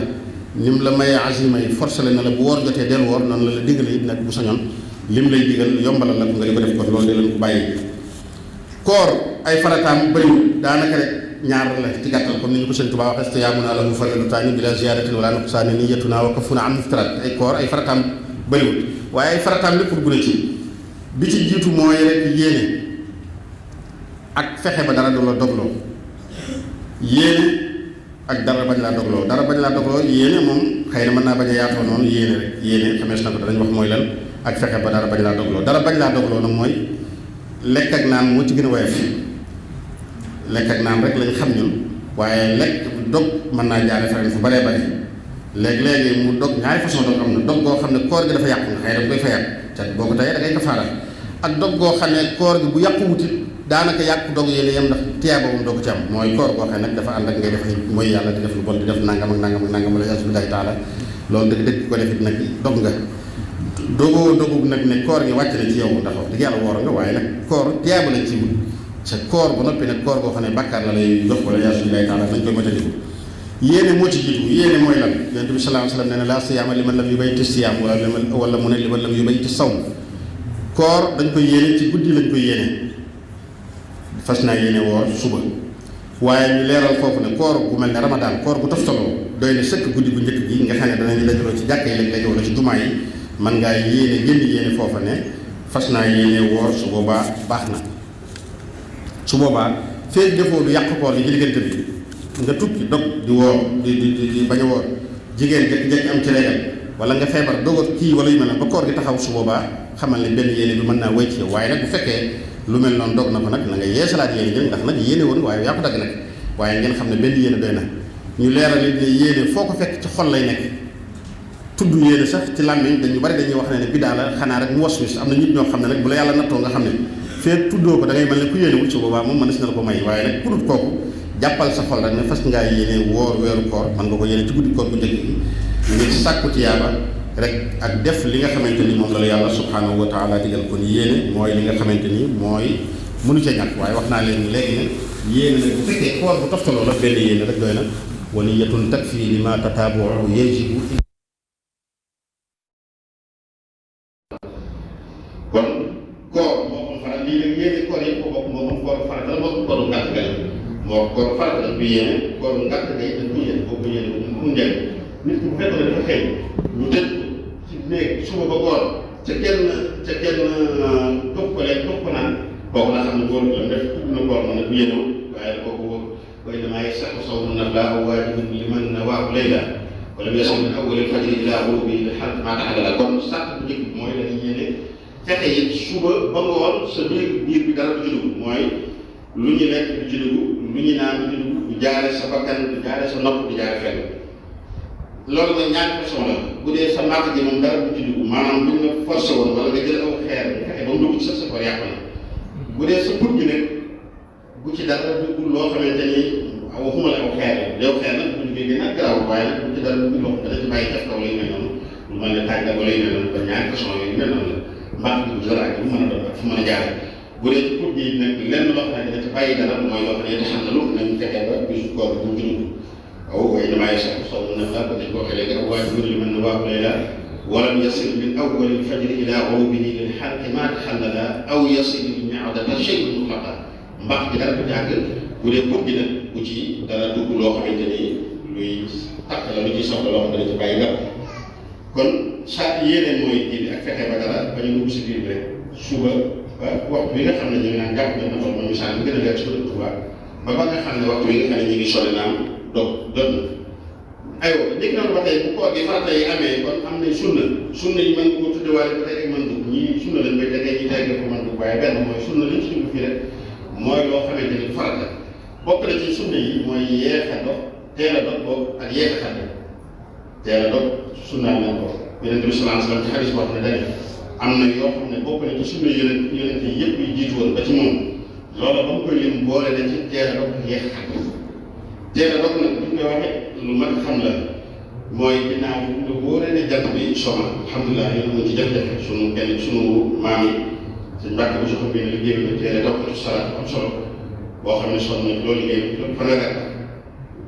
ni mu la mayee azima yi forcé la na la bu woor jotee del woor noonu la digale it nag bu sañoon lim lay digal yombalal la ko nga di ko def ko loolu de leen ko bàyyi koor ay farataam bëriwul daanaka rek ñaar la ci gàttal comme ni ñu ko sëñ Tuubaa waxee istiyaamuna lahu fariidataani bila ziyaadatin wala nuqsaani niyyatuna wa kaffuna an muftiraat ay koor ay farataam bëriwul waaye ay farataam lépp bu ne ci bi ci jiitu mooy rek yéene ak fexe ba dara du la dogloo yéene ak dara bañ laa dogloo yéene moom xëy na mën naa bañ a yaatoo noonu yéene rek yéene xamees na ko danañ wax mooy lan ak fexe ba dara bañ laa dogloo nag mooy lekk ak naan moo ci gën a woyof lekk ak naan rek lañ xam ñun waaye lekk dog mën naa jaare feneen fu baree bare léegi mu dog ñaari façon dog am na dog goo xam ne koor gi dafa yàqu nga xëy da koy fayaat te boo ko tayee da ngay kafaara ak dog goo xam ne koor gi bu yàqu wutit daanaka yàqu dog yéen yem ndax tiyaaba moom doo ko ci am mooy koor goo xam ne nag dafa ànd ak ngay def mooy yàlla di def lu bon di def nangam ak nangam wala yasubillahi taala loolu dëgg ko defit nag dog nga dogu nag ne koor gi wàcc na ci yow ndax wax dëgg yàlla woor nga waaye nag koor tiyaaba lañ ci wut sa koor ba noppi nag koor goo xam ne bàkkaar la lay jox wala yasubillahi taala nañ koy moytandiku yéene moo ci jiitu yéene mooy lan yonent bi sallallahu alayhi wasallam nee na laa siyaama liman lam yubayyiti siyaam wala mu ne liman lam yubayyiti sawm koor dañ koy yéene ci guddi lañ koy yéene fas naa yéene woor suba waaye ñu leeral foofu ne koor gu mel ne ramadaan koor gu toftaloo doy na sëkk guddi gu njëkk gi nga xam ne danañu dajaloo ci jàkka yi léeg-léeg wala ci jumaa yi man ngaa yéene génn yéene foofa ne fas naa yéene woor su boobaa baax na su boobaa feeg defoo du yàq koor gi ci diggante bi nga tukki dog di woor di bañ a woor jigéen jekk am ci régal wala nga feebar dogot kii wala yu mel ne ba koor gi taxaw su boobaa xamal ne benn yéene bi mën naa wéy ci yow waaye nag bu fekkee lu mel noonu dog na ko nag na nga yeesalaat yéene jël ndax nag yéene woon waaye yaa ko dagg nag waaye ngeen xam ne benn yéene doy na ñu leeral ne yéene foo ko fekk ci xol lay nekk tudd yéene sax ci làmmiñ dañu bari dañuy wax ne bidaa la xanaa rek mu waswis am na nit ñoo xam ne nag bu la yàlla nattoo nga xam ne fee tuddoo ko da ngay mel ne ku yéenewul su boobaa moom mën na si na la ko may waaye nag ku dut kooku jàppal sa xol rek ne fas ngaa yéene woor weeru koor man nga ko yéene ci guddi koor bu njëkk bi ngir sàkku ci yaaba rek ak def li nga xamante ni moom la la yàlla subhanahu wa taala digal kon yéene mooy li nga xamante ni mooy mënu ca ñàkk waaye wax naa leen léegi ne yéene nag bu fekkee koor bu toftaloo la benn yéene rek doy na wa niyatun takfi lima tataabu yajibu kon koor moo xam faral lii nag yéene koor yëpp ko bokk moo xam koor faral dala moo kooru ngàtt ga moo koor faral dala bu yéene kooru ngàtt ga dañ ko yéene boo ko yéene mu njëriñ nit ki bu fekkoon ne dafa xëy ñu tëj ci néeg suba ba ngoon ca kenn topp ko lekk topp ko naan kooku la xam ne góor la def tudd na koor ma nag bu yéenewul waaye kooku way damay sax sawmu nafla aw waajibun liman nawaahu layla wala mu yasul min awwalil fajri ilaa ghurubi xal maa taxala kon sàrt bu njëkk bi mooy dañuy yéene fexe it suba ba ngoon sa biir bi dara du ci dugg mooy lu ñu lekk du ci dugg lu ñu naan du ci dugg du jaare sa bakkan du jaare sa nopp du jaare fenn loolu nag ñaari façon la bu dee sa màgg ji moom dara du ci dugg maanaam buñ la forcé woon wala nga jël aw xeer fexe ba mu dugg ci sa koor yàqu na bu dee sa put gi nag bu ci dara dugg loo xamante ni waxuma la aw xeer la yow xeer nag bu duggee gën a garaaw waaye nag bu ci dara dugg loo xam dana ci bàyyi def kaw lay mel noonu lu mel ne tàggat wala yu mel noonu kon ñaari façon yooyu mel noonu la mbaax bi bu dara ak bu mën a doon ak fu mën a jaare bu dee ci put gi nag lenn loo xam ne dana ci bàyyi dara mooy loo xam ne te xam na lu nañ fexe ba bisu koor bu mu ci dugg waaw waaye damay sax soo mën na ko dañ ko waxee léegi waaye bu li mën na waaw lay la walam yasil min awwalil fajri ila ghurubihi lil xalqi ma taxallala aw yasil mi'adata shay'in mutlaqa mbaax bi dara du jàgg bu dee put gi nag bu ci dara dugg loo xamante ni luy takk la lu ci soxla loo xam ne dañ ci bàyyi garab kon saa yéeneen mooy ji ak fexe ba dara ba ñu dugg si biir bi rek suba ba waxtu bi nga xam ne ñu ngi naan jàpp na tool ma misaal bi gën a leer ci bëri tubaab ba nga xam ne waxtu bi nga xam ne ñu ngi sori naan dog jot na aywa dégg naa ba tey bu koor gi farata yi amee kon am nañ sunna yi mën ko tuddewaale ba tey rek mën dugg ñii sunna lañ koy tegee ñi tey ko mën dugg waaye benn mooy sunna liñ ci dugg fii rek mooy loo xamante ni farata bokk na ci sunna yi mooy yeex a dog teel a dog boobu ak yeex a xadde teel a dog sunnaal nañ ko yonent bi sallallahu alayhi wasallam ci xadis boo xam ne dañ am na yoo xam ne bokk na ci sunna yonent yi yëpp yu jiitu woon ba ci moom loola ba mu koy lim boole na ci teel a dog ak yeex a xadde teel a dog nag bu ñu koy waxee lu mat xam la mooy ginnaaw nga wóore ne jant bi soma alhamdulilah yéen a ngi ci jafe-jafe sunu maam yi suñ mbàkk bu soxla benn liggéey bi teel a dog ko ci salaat am solo boo xam ne sonn nañ loolu liggéey bi fa nga gàtt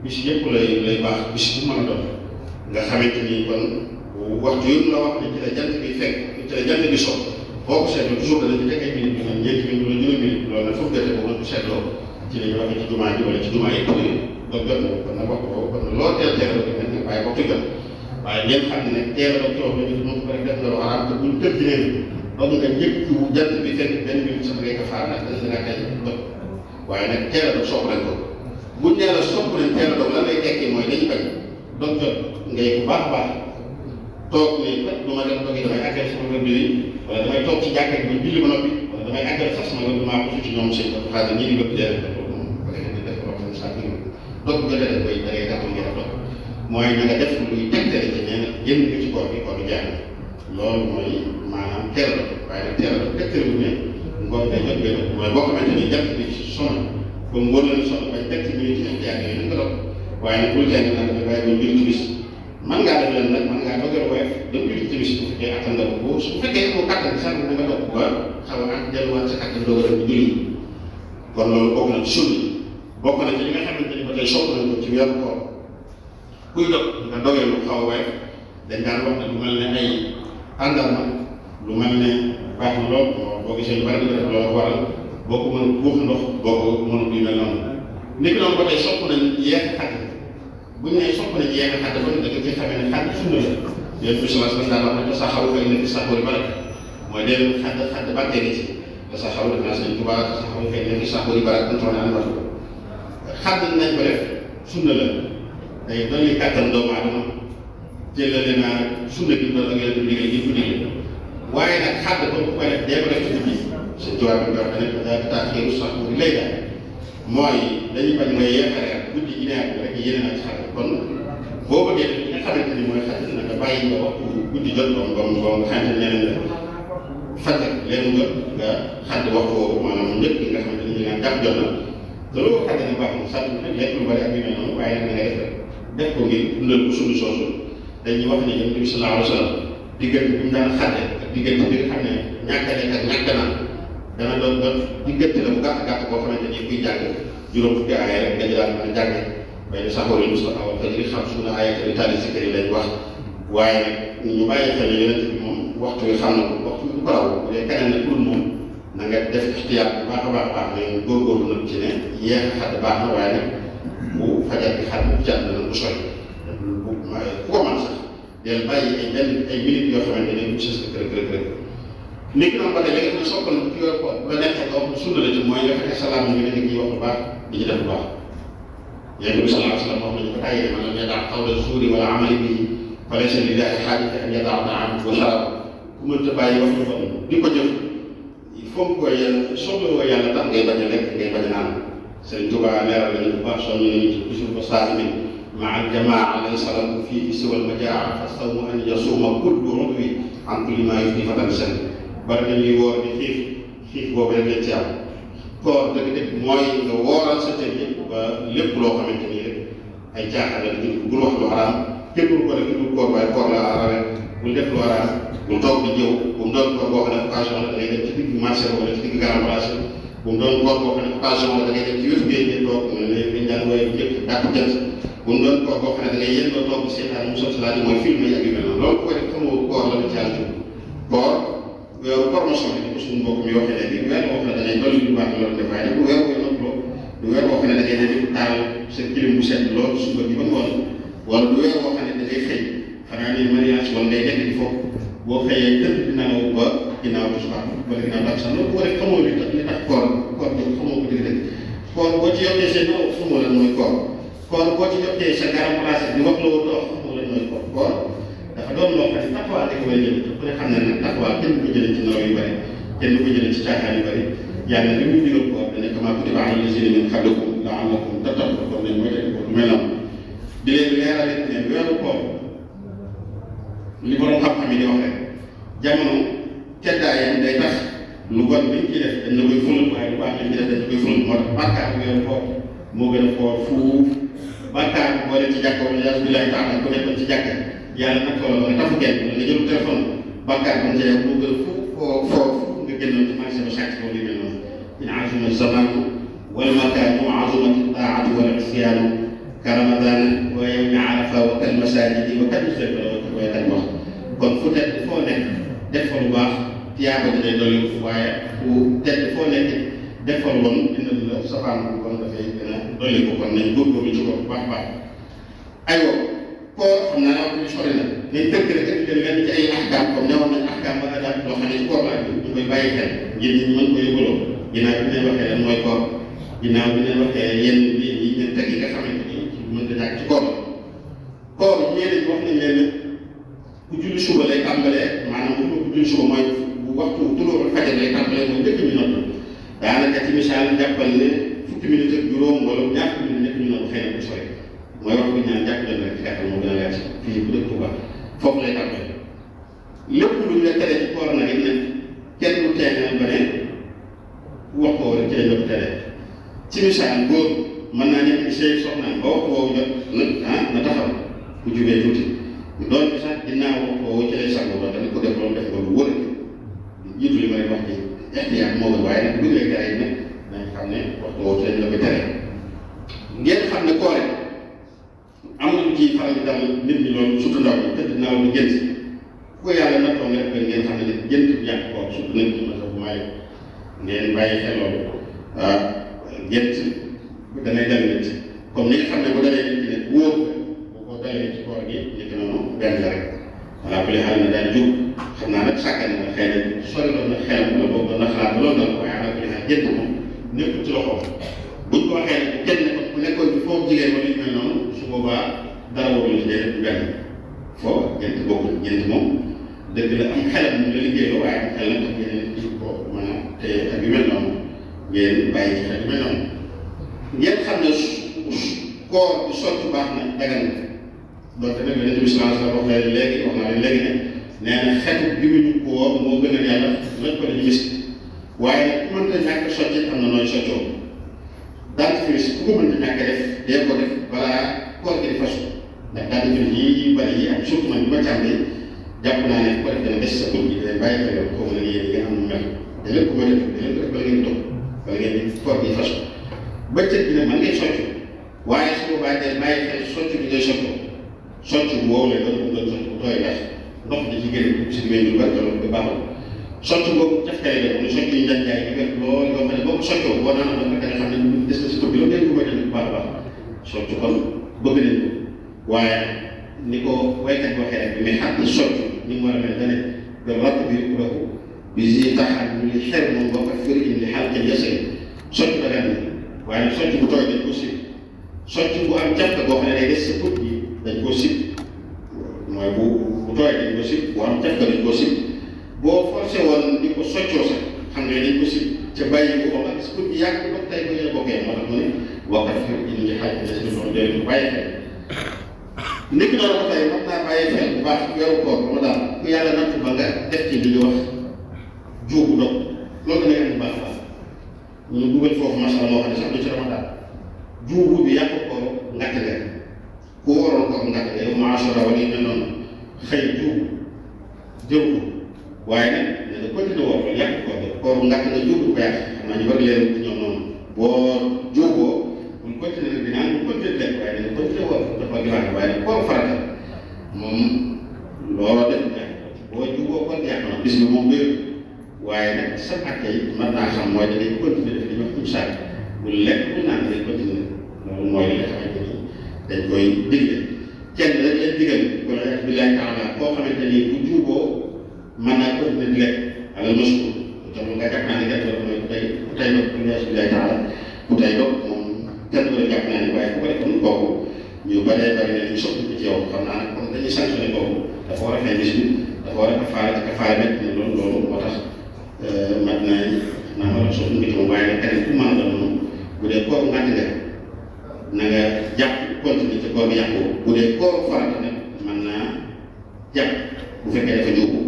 bis yëpp lay baax bis bu mën a doon nga xamante ni kon waxtu yëpp la wax ne ci la jant bi fekk ci la jant bi so boo ko seetloo toujours dana ci teg ay minutes yu ñeenti minutes wala juróomi minutes loolu nag foofu gerte boobu nga ko seetloo ci la ñu waxee ci jumaa ji wala ci jumaa yëpp donc jot na kon nag waxtu boobu kon nag loo teel a doog nag waaye waxtu jot waaye ngeen xam ne nag teel a doog ci wax ne moom ko rek def na lu araam te buñ tëb ci neen doog nga njëkk jant bi fekk benn minute sax ngay ko faar nag dana dana kay dog waaye nag teel a doog sopp nañ ko buñ nee la sopp nañ teel a doog lan lay tekki mooy dañu bañ doog jot ngay bu baax a baax toog ne kat du ma dem doog yi damay àggale sama wér bi wala damay toog ci jàkka bi julli ba noppi wala damay àggale sax sama wér bi maa ko ci ñoom sëñ ko xaaral ñi di bëgg dee dog nga def koy da ngay gàttal ngeen a dog mooy na nga def luy tegtale ci nee na génn nga ci koor bi koor bi jàng loolu mooy maanaam teel a dog waaye nag teel a dog tegtale bu ne ngoon day jot nga mooy boo xamante ni jant bi sonn ba mu wóor la ni sonn bañ teg ci minute ci jàng yooyu nga dog waaye nag bul jàng naa dafay bàyyi ba mbir timis man ngaa def leen nag man ngaa dogal woyof ba mbir timis bu fekkee attan nga ko su fekkee amoo kàttan sax na nga dog ba xaw a delluwaat sa kàttan doog a dem julli kon loolu bokk na ci sunni bokk na ci li nga xamante ni ba tey sopp nañ ko ci weeru koor kuy dog nga dogee lu xaw a woyof dañ daan wax ne lu mel ne ay tàndarma lu mel ne baax na lool boo gisee lu bari di ko def loolu waral boo ko mën buux ndox boo ko mënul yu mel noonu niki noonu ba tey sopp nañ yeex xadd bu ñu nee sopp nañ yeex xadd ba da nga ci xamee ne xadd sunna la yéen bi sallallahu alayhi wasallam daan wax ne sa xaw fay nekk sax wala baraka mooy dee xadd bàttee ni ci te sa xaw def naa seen tubaab sa xaw fay nekk sax wala baraka antoine an wat xadd nañ ko def sunna la day dolli kàttan doomu aadama jëlale naa sunna bi doon ak yéen liggéey gi guddi gi waaye nag xadd ba bu koy def dee ko def ci guddi seen tubaab bi wax ne daa taaxiiru sax bu lay daal mooy dañuy bañ nga yeexale ak guddi gi neex rek yéene naa ci xadd kon boo bëggee li nga xamante ni mooy xaj na nga bàyyi nga waxtu guddi jot boo nga xamante ne ñeneen la fajar leen jot nga xadd waxtu woowu maanaam njëkk nga xamante ni ñu naan jàpp jot na te loolu xaj na baax na sant nag lekk lu bari ak yu mel noonu waaye nag nga def ko ngir dundal ko suñu soosu dañuy wax ne Yonent bi sallallahu alayhi wa sallam diggante bi mu daan xadde ak diggante bi nga xam ne ñàkk a lekk ak ñàkk naan dana doon diggante la bu gàtt boo xamante ni kuy jàng juróom fukki aaya rek nga jëlaat mën a jàng bay na saxooril Mustafa wal fajri xamsuuna aayatan li taali zikri lañ wax waaye nag ñu bàyyi xel ne Yonent bi moom waxtu wi xam na ko waxtu bi du ko raw bu dee keneen nag pour moom na nga def ixtiyaar bu baax a baax ne góorgóorlu nag ci ne yéex a xadd baax na waaye nag bu fajar bi xar bu jàdd na bu sori ku ko man sax del bàyyi ay minutes yoo xamante ne bu sës kër nit ki noonu ba tey léegi dina soppal ci yor ko bu la neexee nga wax sunna la ci mooy nga fexe salaam ñu ne ngi wax lu baax di ci def lu baax Yonent bi sallallahu alayhi wa sallam wax nañu ko tàyyee man lam yadaa qawla zuuri wala amali bihi fa laysa lillahi haajatun an yadaa ta'aamahu wa sharaabahu ku mënta bàyyi wax lu bon di ko jëf il faut que soxlawoo yàlla tax ngay bañ a lekk ngay bañ a naan Sëriñ Tuubaa leeral nañu bu baax soññu nañu ci toujours ba saa mi maa jamaa laysa lahu fiihi siwal majaa fa sawmu an yasuuma kullu udwi an kulli maa yufdi fatan sen bari nañuy woor di xiif boobu rek lañ ci am koor dëgg-dëgg mooy nga wooral sa cër yëpp ba lépp loo xamante ni rek ay caaxaan la bul wax lu xaraam képp ko rek dul koor waaye koor la arabe bul def lu xaraam bul toog di jëw bu mu doon koor boo xam ne occasion la da ngay dem ci digg marché wala ci digg garam place bu mu doon koor boo xam ne occasion la da ngay dem ci wetu géej gi toog ne dañ daan wooye njëkk dàkku jant bu mu doon koor boo xam ne da ngay yéen doo toog seetaan mu sotti laa di mooy film yi ak yu mel noonu loolu ko def xamoo koor la ci yàlla koor weeru promotion bi ko suñu mbokk mi waxee léegi weer boo xam ne da ngay dolli lu baax loolu def waaye nag du weer boo noppaloo du weer boo xam ne da ngay dem taal sa kilim bu set loolu suba bi ba ngoon wala du weer boo xam ne da ngay xëy xanaa ni mariage wala ngay nekk di foofu boo xëyee tëdd di nelaw ba ginnaaw bu subaa wala ginnaaw daal sax loolu bu ko def xamoo li tax koor bi xamoo ko dëgg-dëgg koor boo ci yokkee seen naw xamoo lan mooy koor boo ci yokkee sa garam place di wax loo dox xamoo lan mooy koor dafa doon loo xam ne taxawaay da ko war a jël ku ne xam ne nag taxawaay kenn du ko jëlee ci naw yu bëri kenn du ko jëlee ci caaxaan yu bëri yàlla li muy digal koor dana kamaa kutiba alal laziina min qablikum la'allakum tattaquun kon nañ mooy teg ko du mel noonu di leen leeral it ne weeru koor li borom xam-xam yi di wax rek jamono teddaayam day tax lu bon liñ ci def dañ la koy fulal waaye lu baax liñ ci def dañ la koy fulal moo tax bàkkaar bu weeru koor moo gën a foor fuuf bàkkaar bu boo dem ci jàkka wala yàlla billahi taala ku nekkoon ci jàkka yàlla nag solo ba nga tafu kenn wala nga jël téléphone bàkkaar ba nga ca moo gën a fuuf nga génnoon ci marché ba sàcc boobu yu mel noonu in azuma zamanu wal makaanu azumati taatu wal isyaanu ka ramadana wa yawmi arafa wa kal masajidi wa kal musdalifa wa kal wax kon fu tedd foo nekk def fa lu baax tiyaaba di day dolli waaye fu tedd foo nekk def fa lu bon dina la safaan bu bon dafay gën a dolli ko kon nañ góorgóorlu ci ko baax baax aywa koor xam naa wax ñu sori na nañ tënk rek indi leen lenn ci ay ahkaam comme ñëwoon nañ ahkaam ba daal loo xam ne ci koor laa ñu koy bàyyi xel ngir nit ñi mën ko yóbbaloo ginnaaw bi leen waxee lan mooy koor ginnaaw bi leen waxee yenn yi ñeen teg yi nga xamante ni mën da ñàkk ci koor koor ñeneen ñi wax nañ leen ne ku julli suba lay tàmbalee maanaam bu ku julli suba mooy bu waxtu tulóoru fajar lay tàmbalee mooy njëkk ñu nodd daanaka ci misaal jàppal ne fukki minute ak juróom wala ñaar fukki minute nekk ñu nodd xëy na bu sori mooy wax ko ñaan jàpp leen rek ci gàttal moo gën a leer si fii bu dëkk Tuuba foofu lay tàmbalee lépp lu ñu la tere ci koor nag it nag kenn du teenal ba ne wax ko rek ci lañ la ko tere ci misaal góor mën naa nekk ci sëy soxnaam ba waxtu woowu jot nag na taxaw ku jubee tuuti doon bi sax ginnaaw waxtu woowu ci lay sangu ba tamit ko def loolu def ko lu wër jiitu li ma lay wax ci ixtiyaar moo gën waaye nag bu ñu lay tere yi nag dañ xam ne waxtu woowu ci lañ la ko tere ngeen xam ne koore am na lu ciy faral di dal nit ñi loolu surtout ndaw ñi tëdd naaw lu gént ku ko yàlla nattoo nga def ngeen xam ne gént bu yàq koor surtout nit ñi ma sax bu may ngeen bàyyi xel loolu waaw gént danay dal nit comme ni nga xam ne bu dalee nit ki ne wóor bu ko dalee ci koor gi njëkk noonu benn la rek voilà bu lee xam ne daal jóg xam naa nag sàkkan na xëy na sori doon na xelam wala boobu doon na xalaat ba loolu dal ko waaye nag bu lee gént moom nekkul ci loxoom buñ ko waxee ne kenn ku nekkoon ci foofu jigéen wala yu mel noonu su boobaa dara warul ci déedéet du benn foofu gént bokkul gént moom dëgg la am xelam mu la liggéeyoo waaye am xel nag tax yeneen ci ko mën a te ak yu mel noonu ngeen bàyyi ci xel yu mel noonu ngeen xam ne koor bi sotti baax na dagan na donc nag Yonent bi sallallahu alayhi wa sallam wax na léegi wax naa leen léegi ne nee na xeetu bi mu ñu ko woo moo gën a yàlla lañ ko dañu mis waaye ku mënta ñàkk sotti am na nooy soccoo dentifrice ku ko mënta ñàkk def dee ko def balaa koor gi di fasu ndax dentifrice yi bari yi am surtout man bi ma càmbee jàpp naa ne ko def dana des sa bët yi day bàyyi xel yow xaw ma ne yéen yi nga am nu mel da leen ko mën a def da leen ko def bala ngeen toog bala ngeen di koor gi fasu bëccëg bi nag man ngay soccu waaye su boobaa day bàyyi xel soccu bi ngay soccoo soccu bu wow la doon bu doon soccu bu tooy ndax ndox di ci génn si diwén yu bari loolu ba baaxul soccu boobu cafkay la mu soccu yi njanjaay yu wet lool yoo xam ne boo ko soccoo boo naan ba nga xam ne des na si tur bi loolu dañ ko koy def bu baax a baax soccu kon bëgg nañ ko waaye ni ko waykat bi waxee rek bi mais xam ni soccu ni mu war a mel dane ba ratt bi uraku bi si taxaat ñu li xer moom boo ko firi in li xal kenn yasee soccu dagan na waaye soccu bu tooy dañ ko sib soccu bu am cafka boo xam ne day des sa put yi dañ koo sib mooy bu tooy dañ ko sib bu am cafka dañ koo sib boo forcé woon di ko soccoo sax xam nga dañ ko sib ca bàyyi bu xam ak sa put bi yàgg ba tey ko yéen bokkee moo tax mu ne boo ko firi in li xal kenn yasee loolu day bàyyi xel nit ki noonu ba tey mën naa bàyyi xel bu baax weeru koor ba ma daal ku yàlla natt ba nga def ci li ñuy wax juubu dog loolu dana am baax a baax ñu dugal foofu masala moo xam ne sax du ci ramadan juubu bi yàq ko ngàtt nga ku waroon ko ngàtt nga yow maasura wala yu mel noonu xëy juubu jëw ko waaye nag ne nga continué woo ko yàq ko kooru ngàtt nga juubu ko yàq xam naa ñu war leen ñoom noonu boo juuboo bul continué rek dinaa bul continué lekk waaye danga continué woo dafa gilaat waaye nag kooru farata moom looloo def yàq boo juuboo kon yàq na bis bi moom wér waaye nag sa àtte yi mën naa xam mooy da ngay continué def li ñuy wax imsaak bu lekk bu naan day continué loolu mooy li nga xamante ni dañ koy digle kenn rek leen digal wala billahi taala koo xamante ni bu juuboo mën naa continué di lekk alal masku tam nga jàpp naa ne gerte la mooy ku tey dog billahi taala ku tey dog moom kenn ko jàpp naa ne waaye ku ko defoon kooku ñu baree bari ne ñu soxla ci yow xam naa ne comme dañuy sanctionné kooku dafa war a fay bis bi dafa war a kafaara ci kafaara met ne loolu moo tax mat naa war a soxla ngi ci moom waaye nag keneen ku mën a doon noonu bu dee kooku ngàtt nga na nga jàpp continuer ci koor bi yàqu bu dee kooru farata nag mën naa jàpp bu fekkee dafa jógu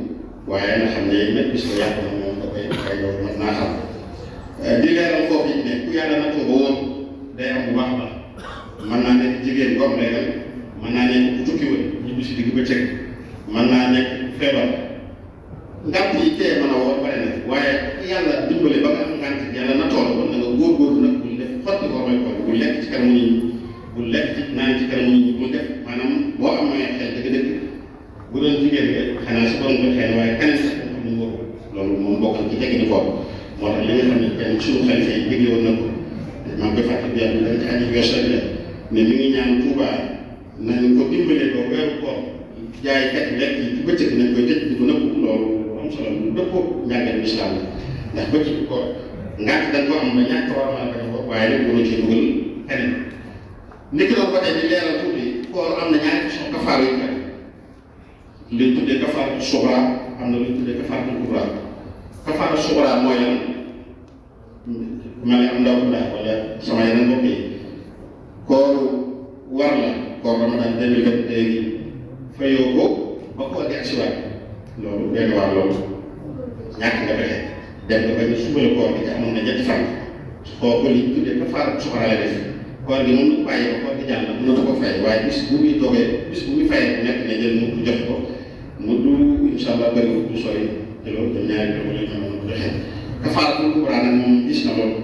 waaye nga xam ne même bis ko yàqu na moom da koy loolu mën naa xam di leeral foofu it ne ku yàlla nattoo ba woon day am bu baax ba mën naa nekk jigéen bu am leeral mën naa nekk ku tukki woon ñu bis digg ba cëg mën naa nekk feebar ngànt yi tee mën a woor bare na waaye yàlla dimbale ba nga am ngànt yàlla nattoo la woon na nga góorgóorlu nag bul def xotti ko mooy koor bul lekk ci kanamu nit ñi bul lekk ci naan ci kanamu nit ñi bul def maanaam boo amee xel dëgg-dëgg bu doon jigéen nga xanaa si doon ko xëy na waaye keneen sax xam ne wóoru loolu moom bokk ci tekki ni koor moo tax li nga xam ne kenn suñu xalifa yi digle woon na ko maa ngi koy fàttali bi yàlla dañ ci aji weesal la ne mi ngi ñaan Tuuba nañ ko dimbalee ba weeru koor jaaykat lekk yi ci bëccëg nañ koy tëj di ko nëbb loolu am solo lu dëppoo njàngale islam la ndax bëccëg koor ngàtt dañ ko am ba ñàkk war a mën a bañ a ko waaye nag mënoo ci dugal keneen niki doon ba tey di leeral tuuti koor am na ñaari façon kafaar yu kat liñ tuddee kafaaratu suxra am na luñ tuddee kafaaratu kubra kafaaratu suxra mooy lan mel ne am ndaw ndax wala sama yeneen mbokk yi kooru war la koor Ramadan 2022 gi fayoo ko ba koor gi ak si waat loolu benn waar loolu ñàkk nga pexe dem nga bañ a subale koor gi te amoon na ñetti fan kooku li tuddee kafaaratu suxra la def koor gi moom bàyyi ba koor gi jàll na mënatu ko fay waaye bis bu muy dogee bis bu muy fayee nekk ne jël mu jox ko mu du incha allah bëri du sooy te loolu te ñaari dama la ñu mën a joxe kafaaratul kubra nag moom gis na loolu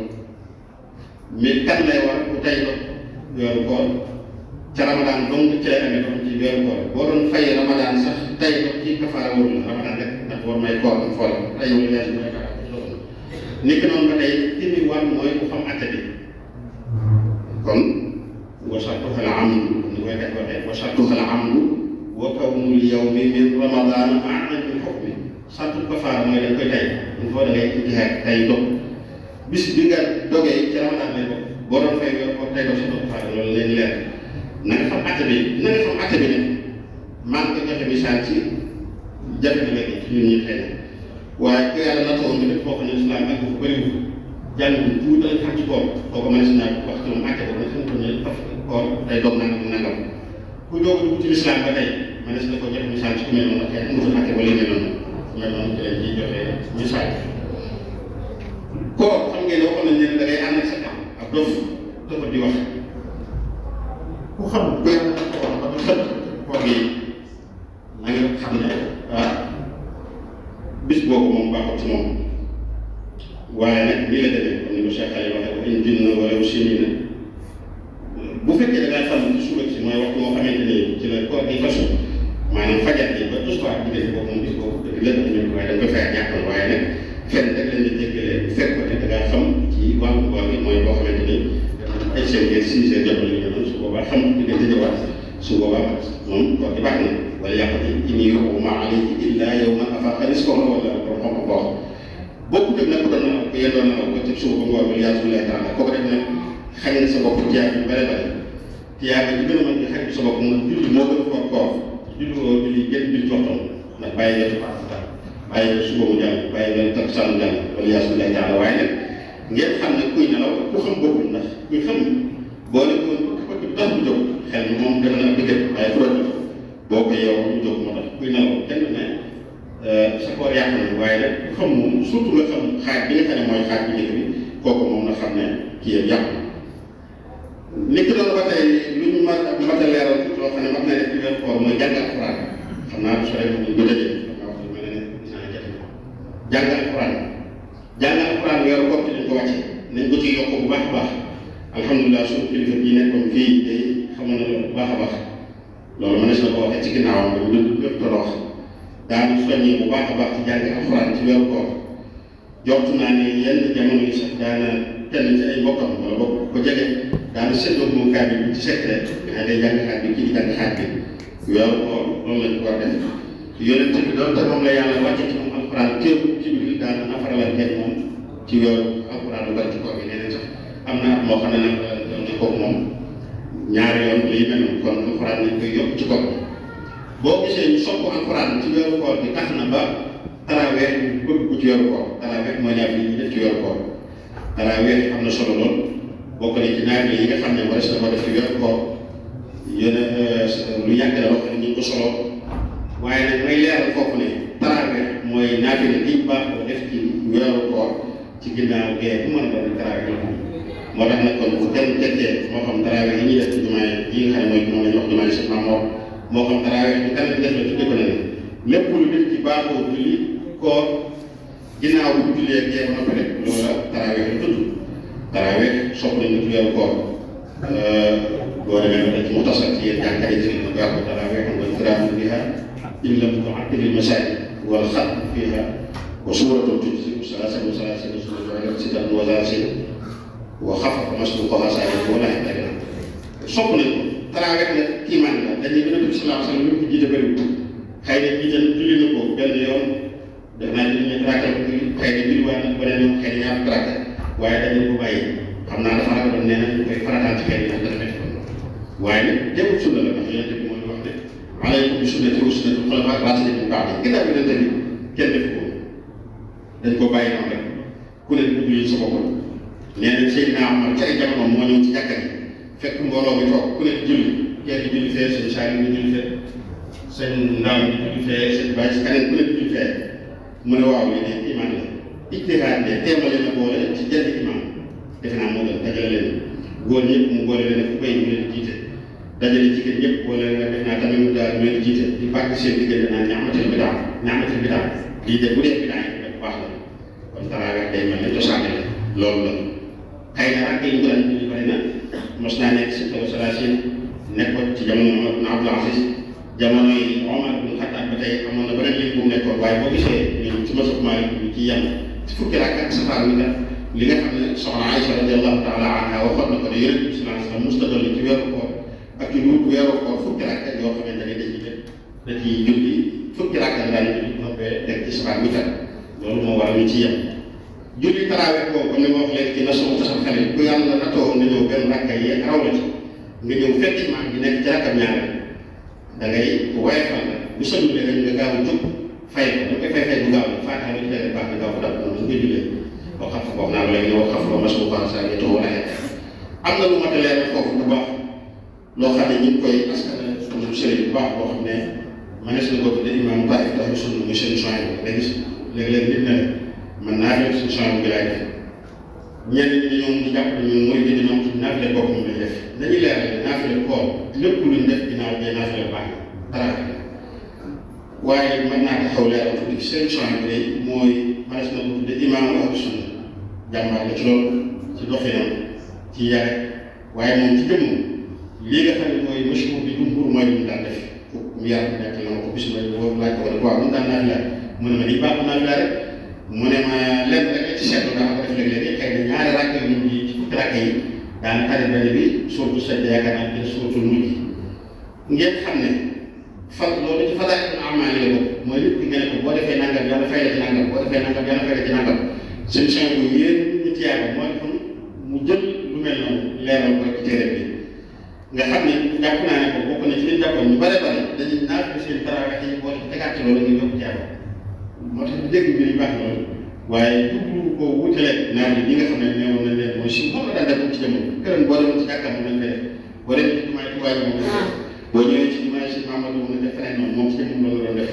mais kan lay war bu tey dog weeru koor ca Ramadan dong ci lay amee doon ci weeru koor boo doon fay Ramadan sax tey dog ci kafaara wóor la Ramadan rek ndax war may koor am fool tey wala weesu mooy kafaara nekk noonu ba tey li muy war mooy ku xam atte bi kon wasatuha al amdu ni koy kat waxee wasatuha al amdu wa kawnul yawmi min Ramadan ma'a al hukmi santu kafaara mooy dañ koy tey il faut da ngay ijtihaad tey dog bis bi nga dogee ci Ramadan lay bokk boo doon fay weer ko tey dog sa dog kafaara loolu leen leer na nga xam atte bi na nga xam atte bi ne maa ngi ko joxe misaal ci jafe-jafe gi ci ñun ñi xëy na waaye ku yàlla na tawoon nga def boo xam ne islam ak ko bëriwul jàng bi tuuti lañ xam ci koor kooku mën naa wax ci moom atte boobu nga xam ne koor tey dog nangam nangam ku ku doog a dugg ci lislaam ba tey mënees na ko jox misaal ci ku mel noonu xëy na mu àtte wala mel noonu ku mel noonu ci lañ ciy joxe misaal koo xam ngeen ne waxoon nañ ne da ngay ànd ak sa tam ak dof dafa di wax ku xam ku yàlla ko wax ba xët koor gi na nga xam ne bis boobu moom baaxul ci moom waaye nag lii la demee comme ni ko Cheikh Aliou waxee wa in jinna wala sinina bu fekkee da ngaa xam ci suba si mooy waxtu moo xamante ni ci la koor gi façon maanaam fajar bi ba tisbaar bi def boobu moom bis boobu dëgg lépp ñu waaye da nga koy fay ñàkk na waaye nag fenn rek lañ la jéggalee bu fekk ko te da ngaa xam ci wàllu koor gi mooy boo xamante ni ay 5 heures 6 heures jot nañu noonu su boobaa xam di nga tëjëwaat su boobaa moom koor gi baax na wala yàqati inni yu'ma alayhi illa yawman afaqa rizqahu wala xam ko wax bokku def nag ko doon ko yendoon na ko ci suba ba ngoor bi yasullahi taala kooku def nag xañ na sa bopp tiyaab yu bare bare tiyaab yi gën a mën di xañ sa bopp moom julli moo gën a foor koor julli woo julli gën julli waxtam ndax bàyyi nga tubaab bàyyi nga suba mu jàll bàyyi nga takkusaan mu jàll wala yasullahi taala waaye nag ngeen xam ne kuy nelaw ku xam boppul ndax kuy xam boo ne ko bëgg tax bu jóg xel mi moom def na ak diggante waaye furoot boo ko yow ñu jóg moo tax kuy nelaw kenn ne sa koor yàq na waaye nag ku xam moom surtout nga xam xaaj bi nga xam ne mooy xaaj bu njëkk bi kooku moom na xam ne kii yëpp yàq na nekk loolu ba tey lu ñu mat a leeral loo xam ne mat na def ci weeru koor mooy jàng alxuraan xam naa du sore moom ñu dajee xam naa wax lu mel ne dinaa jafe jàng alxuraan weeru koor ci dañ ko wàcce nañ ko ci yokk bu baax a baax alhamdulilah suñu kilifa yi nekkoon fii day xamoon na loolu bu baax a baax loolu mënees na ko waxee ci ginnaawam ba ñu lépp doon wax daanu soññee bu baax a baax ci jàng alxuraan ci weeru koor jortu naa ne yenn jamono yi sax daana kenn ci ay mbokkam wala bokk ko jege daana seetlu moom kaay bi ci secret nga day jàng xaaj bi kii di jàng xaaj bi weeru koor loolu lañ ko war a def yonent bi doon te moom la yàlla wàcce ci moom alxuraan képp ci biir daana nafaralal kenn moom ci weeru alxuraan lu bari ci koor bi nee sax am na at moo xam ne nag doon ci kooku moom ñaari yoon lii mel noonu kon alxuraan nañ koy yokk ci koor boo gisee ñu sopp alxuraan ci weeru koor bi tax na ba taraweex ñu bëgg ko ci weeru koor taraweex mooy ñaar yi ñu def ci weeru koor taraweex am na solo lool bokk na ci ñaar yi nga xam ne war na ko def ci weeru koor yéen lu yàgg la wax ne ñu ngi ko solo waaye nag may leeral foofu ne taraweex mooy naafila gi baax ko def ci weeru koor ci ginnaaw gee bu mën a doon taraweex la moo tax nag kon bu kenn tekkee moo xam taraweex yi ñuy def ci jumaa yi nga xam ne mooy moom la ñu wax jumaa yi seen maam moo xam taraweex bi kan def la tudde ko ne lépp lu nit ci baaxoo julli koor ginnaaw bu jullee gee ba noppi rek loola taraweex la tudd taraweex sopp nañ ko ci weeru koor boo demee ba ci mu tasal ci yéen jàngkat yi ci nga ko taraweex nga kiraamu biha in lam tu'addil masaajid wal xatm fiha wa suuratun tujzi'u salaasan wa salaasiina suuratan sittan wa salaasiina wa xafafa masbuuqahaa saa'idun wa laa yahtadil sopp nañ ko taraweex nag kiimaan la dañuy gën a def sallallahu alayhi wa sallam ñu ko jiite bëriwul xëy na jiite julli na ko benn yoon def naa julli ñu traité ko xëy na julliwaat na beneen yoon xëy na ñaar traité waaye dañu ko bàyyi xam naa dafa ragal nee na ñu koy farataal ci xëy na dafa métti kon waaye nag teewul sunna la ndax yonent bi mooy wax ne alaykum bi sunnati wa sunnati xulafaa raashidiin min ba'di ginnaaw yonent bi kenn def ko dañ ko bàyyi noonu rek ku ne dugg yi sa bopp nee na Seydina Omar ci ay jamono moo ñëw ci jàkka ji fekk mbooloo mi toog ku ne julli kenn julli fee seen saa yi julli fee seen ndaw yi julli fee seen bàyyi si keneen ku ne julli fee mu ne waaw lii de iman la ijtihaad ne teema leen a boole ci jenn iman defe naa moo gën dajale leen góor ñëpp mu boole leen fu bay ñu leen jiite dajale jigéen ñëpp boole leen def naa tamit mu daal ñu leen jiite di bàgg seen diggante naa ñaamatil bidaa lii de bu dee bidaa yi rek baax la kon taraweex day mel ne cosaan la loolu la xëy na ak yi ñu daan julli bari na mos naa nekk si taw Salaasine nekkoon ci jamono Omar ibn Abdul Aziz jamono yi Omar ibn Xattaab ba tey amoon na beneen lim bu mu nekkoon waaye boo gisee ñun ci masab Maalik ñu ci yem ci fukki rakk ak safar mi nga li nga xam ne soxna Aïcha radiyallahu taala anha waxoon na ko ne Yonent bi sallallahu alayhi wa sallam musta dolli ci weeru koor ak ci lu weeru koor fukki rakk yoo xamante ne da ciy julli fukki rakk la daan julli noppee teg ci safar mi tam loolu moo waral ñu ci yem julli taraweex boobu comme ni ma wax léegi ci nasu tasal xale ku yàlla natoo nga ñëw benn rakka yi raw la ci nga ñëw fekk imaam bi nekk ci rakkam ñaareel da ngay woyofal la bu sëñu lee nga gaaw a jóg fay ko da koy fay bu gaaw la faataay bi ci baax na gaaw ko dab noonu nga jullee boo xam wax naa la léegi ne wax xam ko mas bu baax saa yi wala am na lu mat a leeral foofu bu baax loo xam ne ñu ngi koy askan suñu sëriñ bu baax boo xam ne mënees na ko tuddee imam taif ahlu sunna muy seen soin bi léegi léeg-léeg nit na man naa def suñu soin bi laay def ñenn ñi ñoom ñu jàpp ne ñoom mooy gën ñoom suñu naafile bopp moom lañ def dañuy leeral ne naafile koor lépp luñ def ginnaaw day naafile baax na dara waaye mën naa ko xaw leeral tuuti seen soin bi day mooy mënees na ko tuddee imam ahlu sunna jàmbaar la ci loolu ci doxinam ci yare waaye moom ci jëmm lii nga xam ne mooy machine bi jumhur mooy li mu daan def mu yar nekk na ma ko bis ma boobu laaj ko waaw mu daan naafila mu ne ma lii baax naafila rek mu ne ma lenn rek ci seetlu daa ko def léeg-léeg xëy na ñaari rakk yu ñu ci fukki rakk yi daana tari benn bi surtout sedd yaakaar naa ne surtout mujj ngeen xam ne fan loolu ci fadaa'il a'maal la bokk mooy nit ki nga ne ko boo defee nangam yàlla fay la ci nangam boo defee nangam yàlla fay la ci nangam seen chaîne bu yéen ñu tiyaaba mooy kon mu jël lu mel noonu leeral ko ci téere bi nga xam ne jàpp naa ne ko bokk na ci liñ jàppoon ñu bare bare dañuy naaf seen taraweex yi boo tegaat ci loolu ngir yokk tiyaaba moo tax dégg mbir yu baax loolu waaye jublu ko wutale naaw yi nga xam ne neewoon nañ leen mooy si moom la daan def ci jamono këram boo demoon ci jàkkaam moom lañ koy def boo demee ci jumaay Tuubaa moom la def boo ñëwee ci jumaay si Mamadou moom la def feneen noonu moom ci jamono la doon def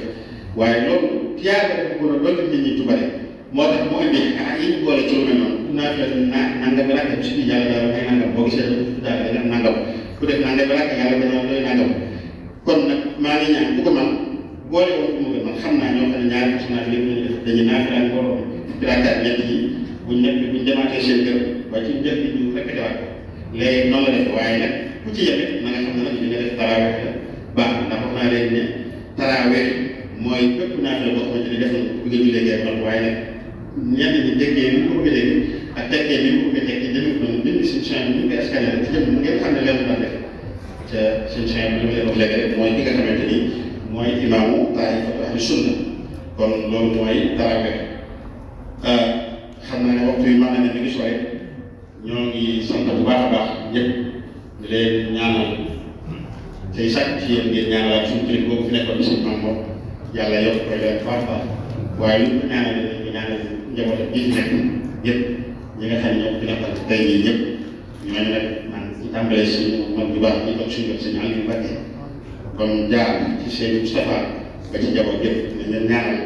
waaye loolu tiyaaba dafa ko doon dolli nit ñi tu bare moo tax mu indi yi ñu boole ci lu mel noonu naa fi nangam bi rakk si biir yàlla daal ay nangam boo gisee daal da nga am nangam ku def nangam bi rakk yàlla dañoo doy nangam kon nag maa ngi ñaan bu ko man boole woon ko mu gën man xam naa ñoo xam ne ñaari fas naa fi lépp lañu def dañuy naa fi daan borom fukki rakkaat ñett yi buñ demaatee seen kër waaye ci njëkk ñu répété waat ko léegi noonu la def waaye nag ku ci yeme na nga xam ne nag li nga def tarawih la baax ndax wax naa leen ne tarawih mooy bépp naa fi la boo xamante ne def na bu nga jullee gee noonu waaye nag ñenn ñi déggee ni mu ko bëgg a dégg ak tekkee ni mu ko bëgg a tekki demee ko noonu bind suñu chaîne bi ñu koy scanner ci jëm ngeen xam ne leen daan def te suñu chaîne bi li ma leen wax léegi rek mooy ki nga xamante ni mooy imaamu taa'ifatu ahlu sunna kon loolu mooy tarawih xam naa ne waxtu yi mën na ne mi ngi sore ñoo ngi sant bu baax a baax ñëpp di leen ñaanal tey sàkk ci yéen ngeen ñaanalaat suñu kilifa boobu fi nekkoon suñu maam moom yàlla yokk koy leen baax baax waaye lu ñu ko ñaanal dañ ko ñaanal njabootam gi fi nekk yëpp ñi nga xam ne ñoo fi nekkal tey jii ñëpp ñooñu nag man ci tàmbalee suñu mag bu baax ñi toog suñu bopp suñu Aliou Mbacké comme jaar ci seen Moustapha ba ci njaboot yëpp dañ leen ñaanal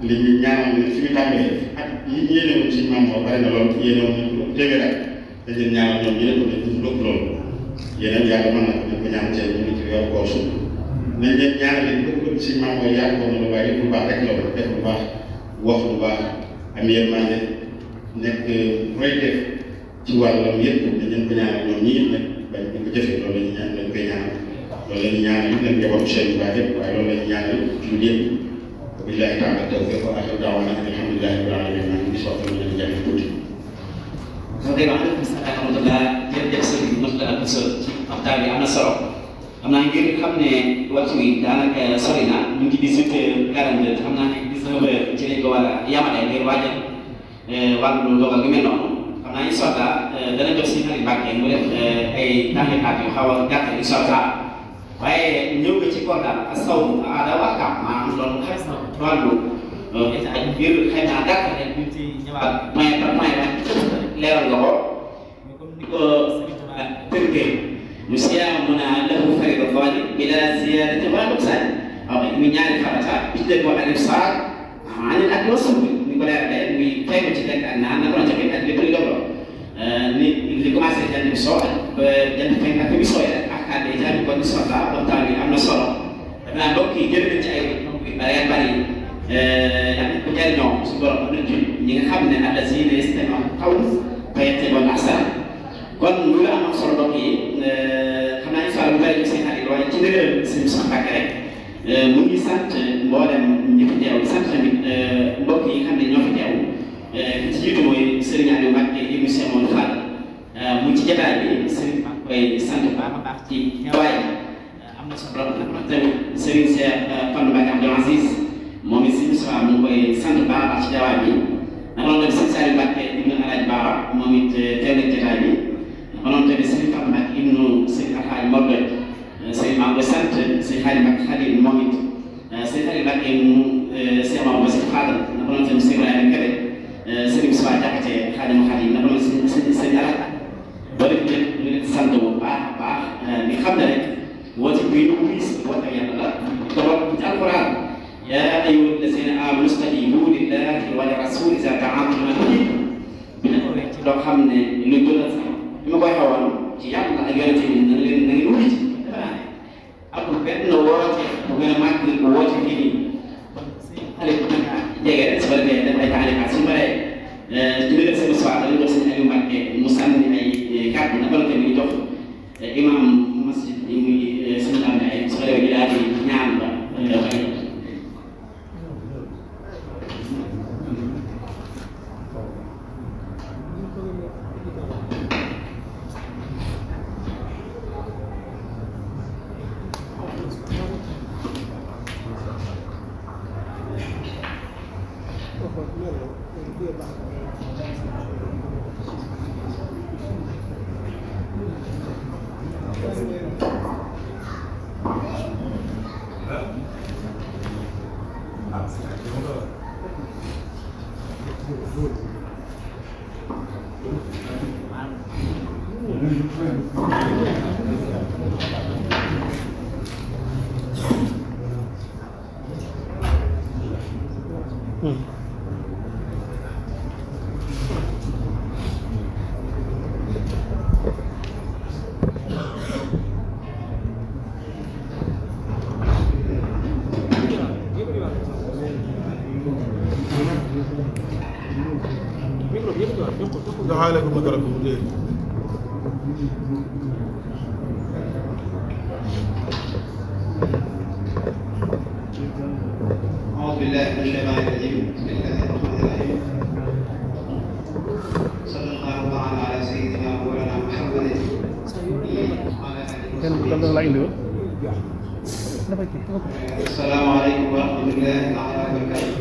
li ñu ñaanal ne fi ñu tàmbalee ak yi ñu yéene woon suñu maam moo bari na lool yéene woon nañ ko téeméer ak dañ leen ñaanal ñoom ñu ne ko dañ ko dëkk loolu yeneen yàlla mën na ko ñu ko ñaan seen ñu ngi ci yor koo suuf nañ leen ñaanal leen bëgg suñu maam mooy yaatu ko noonu waaye lu baax rek loolu def lu baax wax lu baax am yërmande nekk royteef ci wàllam yëpp dañ leen ko ñaanal ñoom ñi it nag bañ di ko jëfee loolu la ñu ñaan lañ koy ñaanal loolu la ñu ñaanal it nag njabootu seen bu baax yëpp waaye loolu la ñu ñaanal lu yëpp billahi taala tawfiq wa axiru daawana alhamdulillahi rabbil alamin maa ngi gis waxtu bi ñu jàng tuuti waaleykum salaam wa rahmatulah jërëjëf sëriñ Moustapha Al Bousso ci waxtaan bi am na solo xam naa ngir xam ne waxtu wi daanaka sori na ñu ngi 18h42 xam naa ne 19h ci lañ ko war a yamale ngir waajal wàllu ndogal gu mel noonu xam naa incha allah dana jox si xarit Mbàkke mu def ay tànneekaat yu xaw a gàtt incha allah waaye ñëw nga ci koor daal asaw aada waxtaan maanaam loolu xëy na wàllu état biir xëy na gàtt rek ñu ci ñëwaat may par may leeral nga ko comme ni ko Sëriñ Tuubaa tënkee ñu siyaamun lahu fariidatun bilaa ziyaadatin wa laa nuqsaan waaw muy ñaari farata bi ci dëkk al imsaak anil akli wa shurbi ni ko leeralee muy fay ci lekk ak naan naka la ca ak lépp lu dogloo ni li commencé jant bi soo ba jant fenk ak bi sooy rek ak kàddu yi jàng ko ni soxla waxtaan bi am na solo daf naa mbokk yi jël nañ ci ay tomb yu bëree bëri yaa ngi ko jëriñoo su borom am na ci ñi nga xam ne allaziina yastami'uuna al-qawla fayattabi'uuna ahsanah kon lu la am solo mbokk yi xam naa incha allah bu bëri seen xarit waaye ci ndëgëral seen soxna Mbàkke rek mu ngi sant mboolem ñi fi teew sant tamit mbokk yi nga xam ne ñoo fi teew ki ci jiitu mooy Serigne Aliou Mbacke ibnu Cheikh Mamadou Fall mu ci jotaay bi Serigne maa ngi koy sant bu baax a baax ci teewaay am na solo tamit Serigne Cheikh Fallou Mbacke Abdou Aziz moom it si émission mu ngi koy sant bu baax a baax ci teewaay bi naka noonu tamit Serigne Saliou Mbacke ibnu Alaaji Baara moom it teew na ci jotaay bi naka noonu tamit Serigne Fallou Mbacke ibnu Serigne Alhaji Mordoj Serigne maa ngi koy sant Serigne Xaali Mbacke Xalil moom it Serigne Xaali Mbacke mu Cheikh Mamadou Bassirou Fadal naka noonu tamit Serigne Ibrahima Kébé Serigne Moussa Diakhaté Xaadimu Xaadim naka noonu Serigne Alhaji ba lépp ñu leen sant bu baax a baax li xam ne rek woo ci bii nu wiis woote yàlla la doxal ci alquran yaa ayyuha allazina amanu stajibu lillahi wa li rasuli iza da'akum loo xam ne lu gën a li ma koy xawoon ci yàlla ak yonent bi na ngeen wuti ci dafa naa ne amul benn woote bu gën a màgg bu woote fii nii xale bu nag jege rek su ko defee def ay taalimaat suñu paree ñu def seen soir dañu jox seen Aliou Mbacke mu sànni ay kàddu naka la tamit jox imam masjid yi muy suñu daal ay su ko defee ñu daal di ñaan ba joxaale ko micro bi mu dégg. أعوذ بالله من الشيطان الرجيم بسم الله الرحمن الرحيم صلى الله تعالى على سيدنا مولانا محمد وعلى آله السلام عليكم ورحمة الله تعالى وبركاته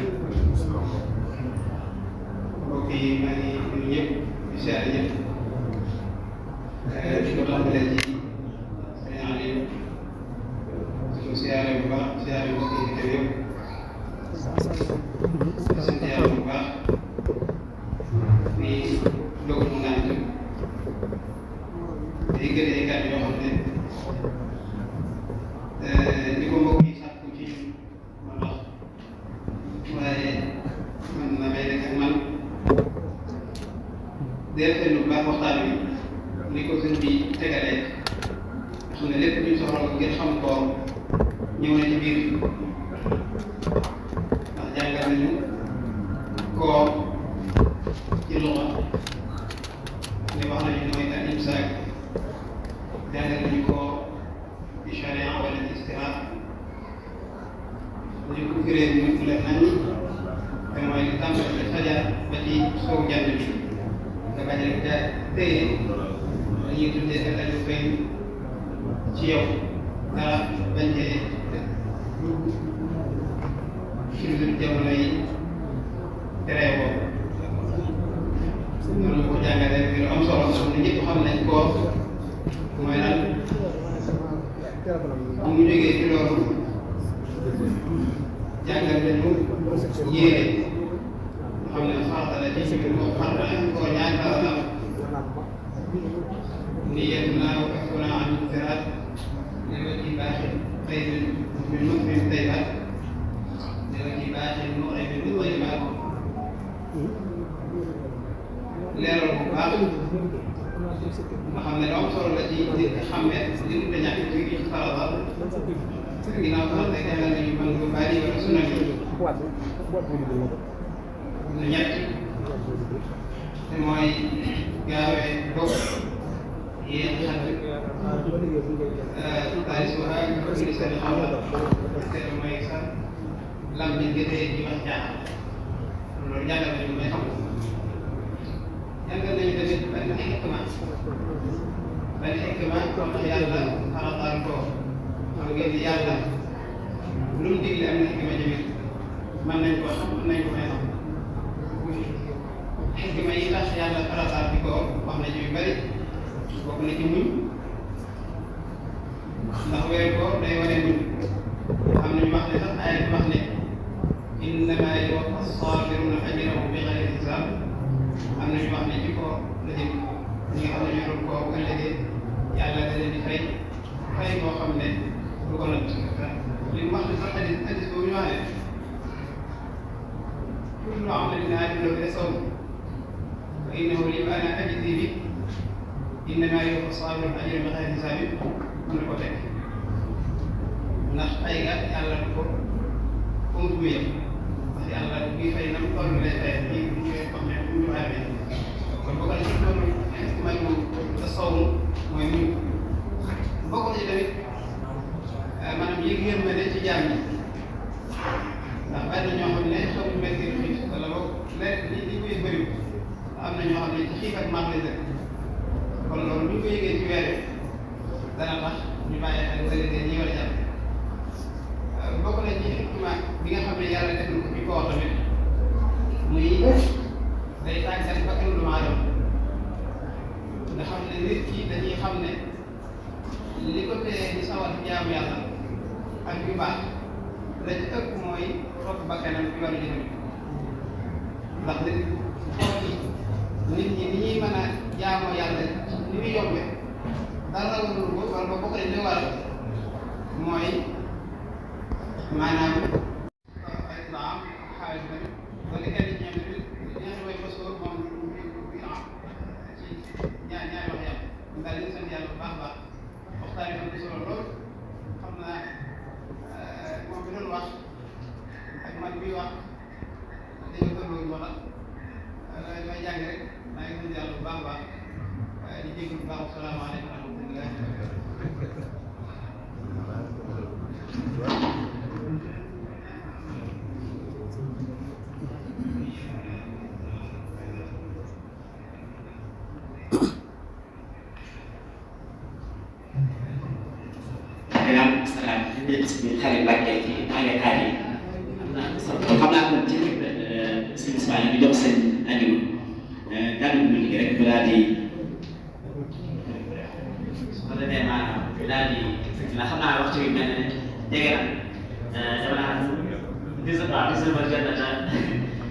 mbokk yi maa ngi nuyu ñëpp di siyaare ñëpp di ko tàmbalee ci sëñ Aliou di ko siyaare bu baax siyaare mbokk yi teew yëpp di sant yàlla bu baax di doog mu naan di gën ay kàddu yoo xam ne di ko mbokk yi sàkku ci ma tax waaye man na may nekk ak man déedéet lu baax waxtaan wi ni ko sëñ bi tegalee xam ne lépp luñ soxla ngir xam koor ñëw na ci biir ndax jàngal nañu koor ci luxa ne wax nañu mooy al imsaak jàngal nañu koor ci charia wala ci istiraat ñu ko firee ñu leen nañ te mooy li tàmbali ci fajar ba ci sow jant bi nga bañ a da téye dañuy tuddee ak aju feeñ ci yow dara bañ cee ci lu jamono yi teree woo noonu ko jàngalee bi lu am solo xam ne ñëpp xam nañ ko mooy lan bu mu jógee ci loolu jàngal nañu yéene xam ne farata la ci ko farata ko ñaan farata نيتنا وكفنا عن الزراعة لوجه باحث خير من مكرم طيبات لوجه باحث مغرب بالطيبات leeral bu baax nga xam ne lu am solo la ci di xàmme li mu dañaat ci ci farata ginnaaw farata jàngal nañu man bu bari wala sunna yi ñett te mooy gaawee bokk yéen xam taari si waxaa li seen xam la seen mooy sax lam bi gëtee di wax jaaxal loolu jàngal nañu may xam jàngal nañu tamit benn xikma comme tax yàlla xarataal ko xam ngeen ni yàlla lu mu digle am na xikma jamit mën nañ ko xam mën nañ ko may xam xikma yi tax yàlla xarataal bi ko wax nañu yu bari bokk na ci muñ ndax weer ko day wane muñ am nañu wax ne sax ay wax ne innama yuwaffa as-sabiruna ajrahum bi ghayri hisab am nañu wax ne ci ko la jëm ñi nga xam ne ñoo doon koo ëllëgee yàlla da leen di fay boo xam ne له لصوم فإنه لي وأنا أجزي به إنما يوفى الصابر الأجر بغير حساب mën na ko teg ndax fay nga yàlla du ko amut bu yem ndax yàlla buy fay na mu toll lay fay ñi ñooy wax ne ñu amee kon boo ko defee loolu may moom sa sawm mooy muñ bokk na ci tamit maanaam yëg yërmande ci jaam ñi ndax bari na ñoo xam ne xamuñ métti xiif wala boog lekk li koy bëriwul am na ñoo xam ne ci xiif ak maam lay dëkk kon loolu bu ñu ko yëgee ci weer dana tax ñu bàyyi xel qualité ñi war a jàpp bokk na ci xikma bi nga xam ne yàlla def na ko ci koor tamit muy day tàggat bakkanu doomu aadama nga xam ne nit ki dañuy xam ne li ko tee ñu sawar ci jaamu yàlla ak yu baax la ci ëpp mooy topp bakkanam ci wàllu jëfandikoo ndax nit ñi ni ñuy mën a jaamoo yàlla ni muy yombe dara warul ko wala ba bokk li waral mooy maanaam ay islam xaalis tamit wala kenn ci ñoom tamit ñaari way bosoo moom bi am ci ñaari wax yàlla daal di sant yàlla bu baax a baax waxtaan yi am solo lool xam naa moom bi doon wax ak man bi wax dañoo tolluwuñ moo tax may jàng rek maa ngi sant yàlla bu baax a baax di jégalu bu baax asalaamaaleykum wa rahmatulah. Waaleykum salaam di suñu xarit Mbacke ci tàngeekaay yi xam naa ko ci suñu Ismaïla di jox seen Aliou gàllu bu liggéey rek balaa di su ko defee maanaam daal di na xam naa waxtu bi mel ne jege na dama naa 10 heures jot na ta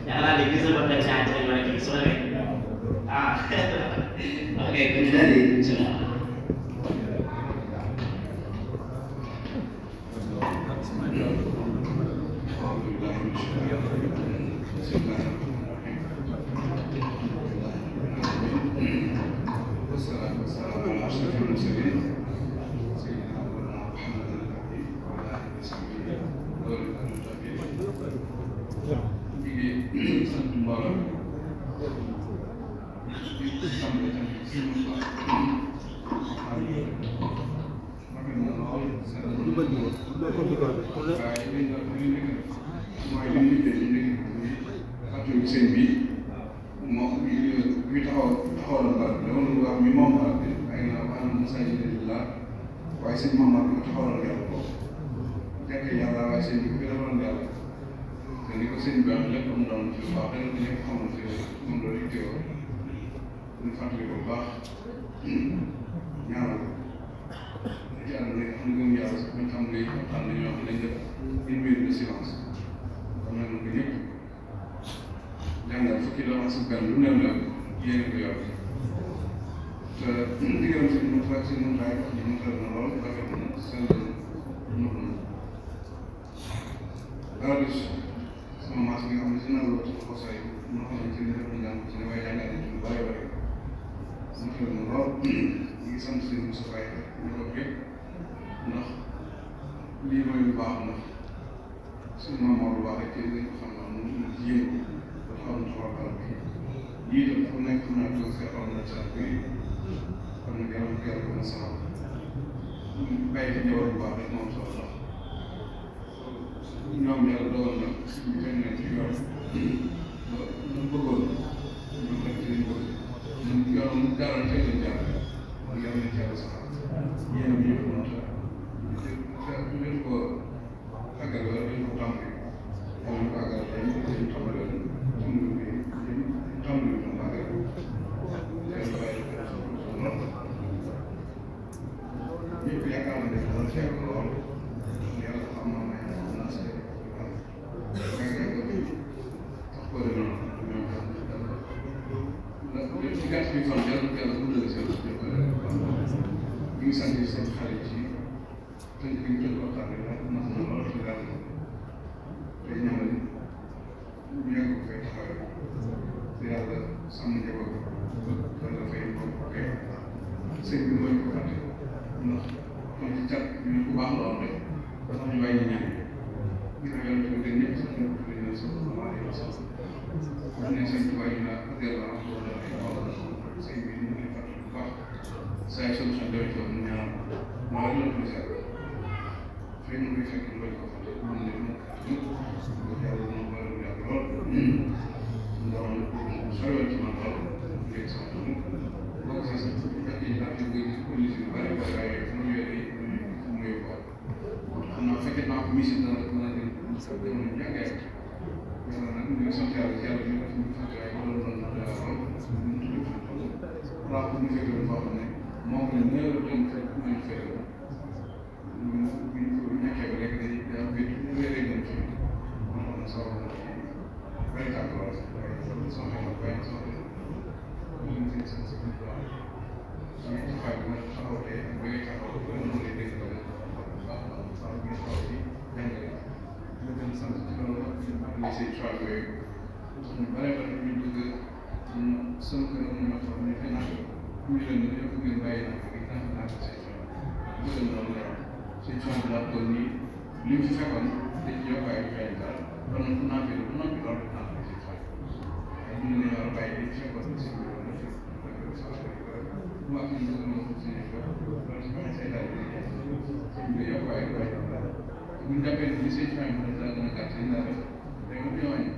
yaakaar naa ne 10 heures ba ci lañ war a kii su ko defee ok kon daal di bismillah waaye sëñ Mamadou bi ko taxawal yàlla boobu fekk yàlla waaye sëñ bi ko fi defaloon yàlla te ni ko sëñ bi wax lépp mu doon ci lu baax dana ko ñëpp xamal ci moom loolu yittewoo ñu fàttali ko bu baax ñaanal ci ànd ne am ngëm yàlla sax buñ xam ne waxtaan nañoo wax nañ def une minute de silence kon nag ko ñëpp jàngal fukki loxo si benn lu néew néew yéene ko yor te diggante si mu wax ji mu tëral na lool rafet na sell na dara des sama maas bi nga xam ne si naan la ci xosay moo xam ne ci ne def njàng ci ne waaye jàngal nañ ci lu bëri bëri mu tëral na lool ñu ngi sant si Moussa Faye ñu ko yëpp ndax lii mooy lu baax ndax suñu maam moo lu baax rek ci lañ ko xam ne mu jigéen ko dafa am taxawal bi yii tam fu nekk naa toog si xaw na sa bi kon nag yàlla ko yàlla gën a saxal bàyyi fi ñëwal bu baax rek moom soxla ñoom yàlla dogal na ñu fekk nañ ci yoon ba ñu bëggoon ñu nekk ci liñ bëgg ñun yoon jaaroon tey lañ jaar kon yàlla nañ ci yàlla saxal yéen a ñëpp moo tax ñu leen ko àggal wala dañ ko tàmbali yàlla ñu ko àggal tey ñu tàmbali woon tàmbali woon àggal yàlla bàyyi ñëpp yaakaar naa ne dana fekk lool yàlla xam naa ne naa se tax ko noonu ñoom lépp ci gàtt bi fan yàlla yàlla guddal seen ñu ngi sant seen xarit yi tënk bi ñu tënk waxtaan bi nag na lool ci daal te ñaanal ñu yàgg ko fay taxawee te yàlla sàmm njaboot yàlla fay bokk kay sëñ bi mooy ko fàtte ndax kon ci cat ñu ku baax la am rek ba tax ñu bàyyi ñaan gis nga yàlla tamit ñëpp sax ñu ko dina sax alayhi wa sallam wax ne sëñ Tuubaa ñu naa adela wala ay wala sëñ bi ñu ngi fàtte bu baax saa yu solution demee ci ñu ñaan maa ngi leen di seet fekk mu ngi fekk loolu ko fàtte mun ne mu yàlla dina ko yàgg lool ndax soriwal ci man lool léegi sax boo ko sax ak yi ndax yu bëri police yu bëri bëri waaye fu mu ñëwee mu yóbbuwaat xam naa fekkee naa ko mission dana mën a dem jamono jàngee yàlla nag ñu ngi sant yàlla ci yàlla ñu def ñu fàtte waaye loolu doon na dara lool ñu tudd place bu ñu fekkee foo xam ne moom la néew la doon fekk ñu fekkee bu ñàkkee ba léegi day am biir ñu lay gën ci moom am na solo very capitalized. Something like that. Something in sense of so you find that how they very capable and only they can some be quality and within some they say try to whatever you do the some kind of from the financial you can buy it we can have a session you don't know that so you try to not only live second that you buy it don't not be ñu ne war a bàyyi di fekkoon si biir wala fi mu am ñu ko mën si nekk loolu si mën say daal di ñu yokk waaye bu ñu jàppee ni seen fin bi daal gën a gàtt yi daal da nga koy wàññi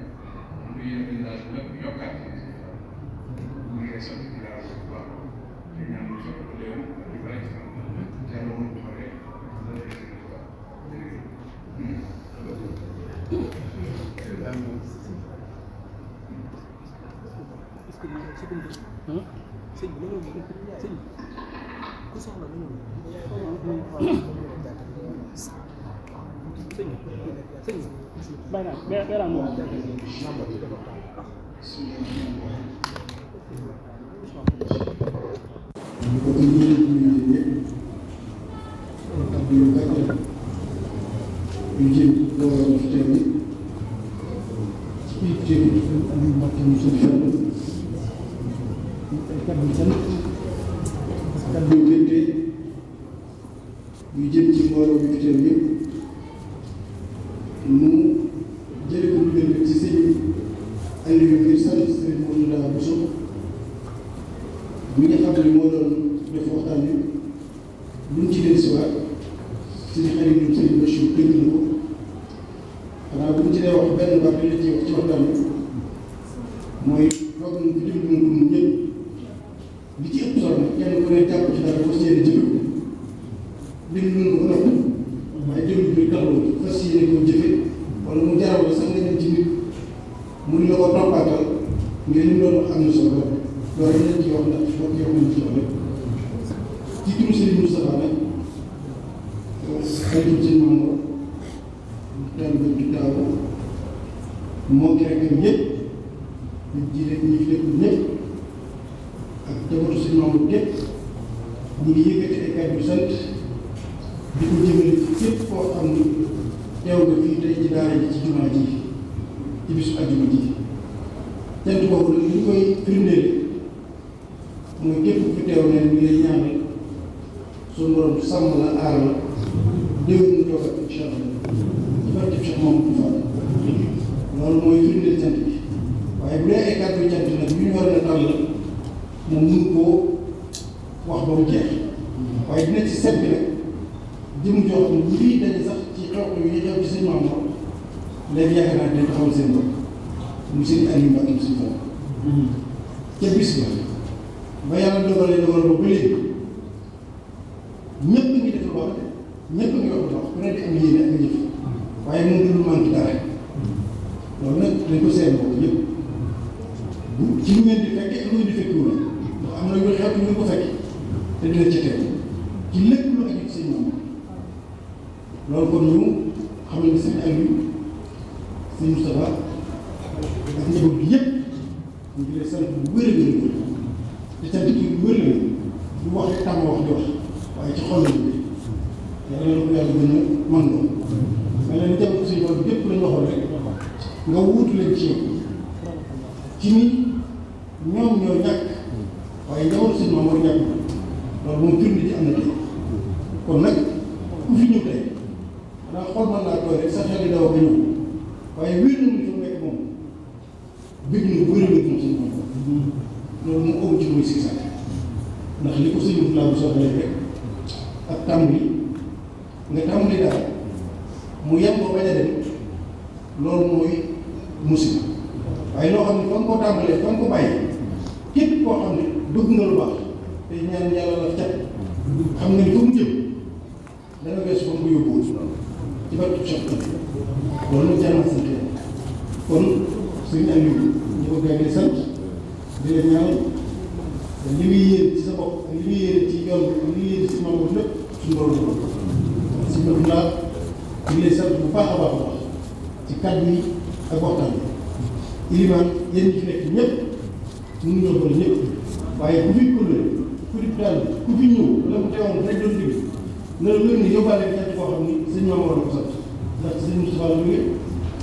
lu yëpp daal lépp yokkaat ñu ngi sant ci daal bu baax te ñaan ñu fekk ko léegi di bari ci fan yàlla moom bu xoolee loolu la ñu ko baax sëñ bi la ñu sëñ bi ku soxla la ñu sëñ bi bàyyi naa beeraan moom kaddu yu gënte yu jëm ci mbooloo bi fi teew yëpp mu jële ko dugal ci sëñ Aliou ngir sant sëñ Mourtada Bousso mi nga xam ne moo doon def waxtaan bi luñ ci del si waat suñu xarit ñun sëñ Bachir dégg na ko xanaa bu ñu ci dee wax benn baat bi la ci wax ci waxtaan bi mooy toog nañ fi jëm dina dund ñëpp li ci ëpp solo nag kenn ku ne jàpp ci dara fas yéene jëfe lim nun ko ba noppi waaye jëlu bi taxawul fas yéene koo jëfe wala mu jaral la sax nga dem ci nit mun la ko toppaatal ngir lim doon wax am na solo loolu lañ ci wax ndax bokk yow nañ ci wax rek ci turu Serigne Moustapha nag xaritu sëñ Mamour tal ba du daaw moo ki rek ñëpp ñu jiite ñi fi nekk ñëpp ak jabatu sëñ Mamour gépp ñu ngi yëkkati ay kàddu sant di ko jëmale ci képp koo xam ni teew nga fii tey ci daara ji ci jumaa ji ci bisu àjjuma ji cant boobu nag li ñu koy firndeel mooy képp ku fi teew ne ñu lay ñaanal suñu borom sàmm la aar la déwén ñu toog ak incha allah ci barke Cheikh Mamadou Fall loolu mooy firndeel cant bi waaye bu dee ay kàddu cant nag yu ñu war a tàll moom mun koo wax ba mu jeex waaye dina ci set bi nag jëm jox ñi fiy daje sax ci xew-xew yi xew ci sëñ Mamour léegi yaakaar naa dañ taxawal seen bopp mu sëñ Aliou Mbacke mu sëñ Fall ca bis ba yàlla dogalee dogal ba ba léegi ñëpp ngi def lu baax ñëpp ngi wax lu baax ku ne di am yéene ak jëf waaye moom du lu manqué dara loolu nag dañ ko seen bopp ñëpp bu ci lu ngeen di fekkee ak lu ngeen di fekkiwul ndax am na yu xew ñu ko fekkee te dina ci teg ci lépp lu aju ci sëñ Mamour loolu kon ñu xam ne sëñ Aliou sëñ Moustapha ak njaboot bi yëpp ñu ngi lay sant bu wér a wér te sant ki bu wér la du wax rek tàmm wax di wax waaye ci xol lañu yàlla na ko yàlla gën a mën loo mel na ni njaboot sëñ Mamour bi yëpp lañu waxoon rek nga wuutu leen ci ci ni ñoom ñoo ñàkk waaye njabootu seen maam moo ñàkk loolu moom firnde ji am na tey kon nag ku fi ñëw tey xanaa xool mën naa tooy rek sa xel yi daw ba ñëw waaye wér na mu fi nekk moom bëgg na bu bëri bëgg moom seen maam loolu mu ëpp ci muy si sax ndax li ko sëñ laa bu soxla rek ak tàmbali nga tàmbali daal mu yem ko bañ a dem loolu mooy musiba waaye loo xam ne fa nga ko tàmbalee fa nga ko bàyyi képp koo xam ne bëgg nga lu baax te ñaan yàlla la cat xam nga ni fa mu jëm dana weesu fa mu ko yóbbuwoon ci barke Cheikh loolu nag jar na sant kon suñu Aliou ñu ko gën a sant di leen ñaanal li muy yéene ci sa bopp ak li muy yéene ci yoon bi ak li muy yéene ci membre lépp suñu borom la si ñoom laa ñu lay sant bu baax a baax a baax ci kàddu yi ak waxtaan bi ilimaan yéen ñi fi nekk ñëpp mënu ñoo boole ñëpp waaye ku fi kulle ku di daal ku fi ñëw wala mu teewoon rek doon dégg na la wér ni yóbbaale ñett koo xam ni sëñ maam war na ko sant ndax sëñ Moustapha la jógee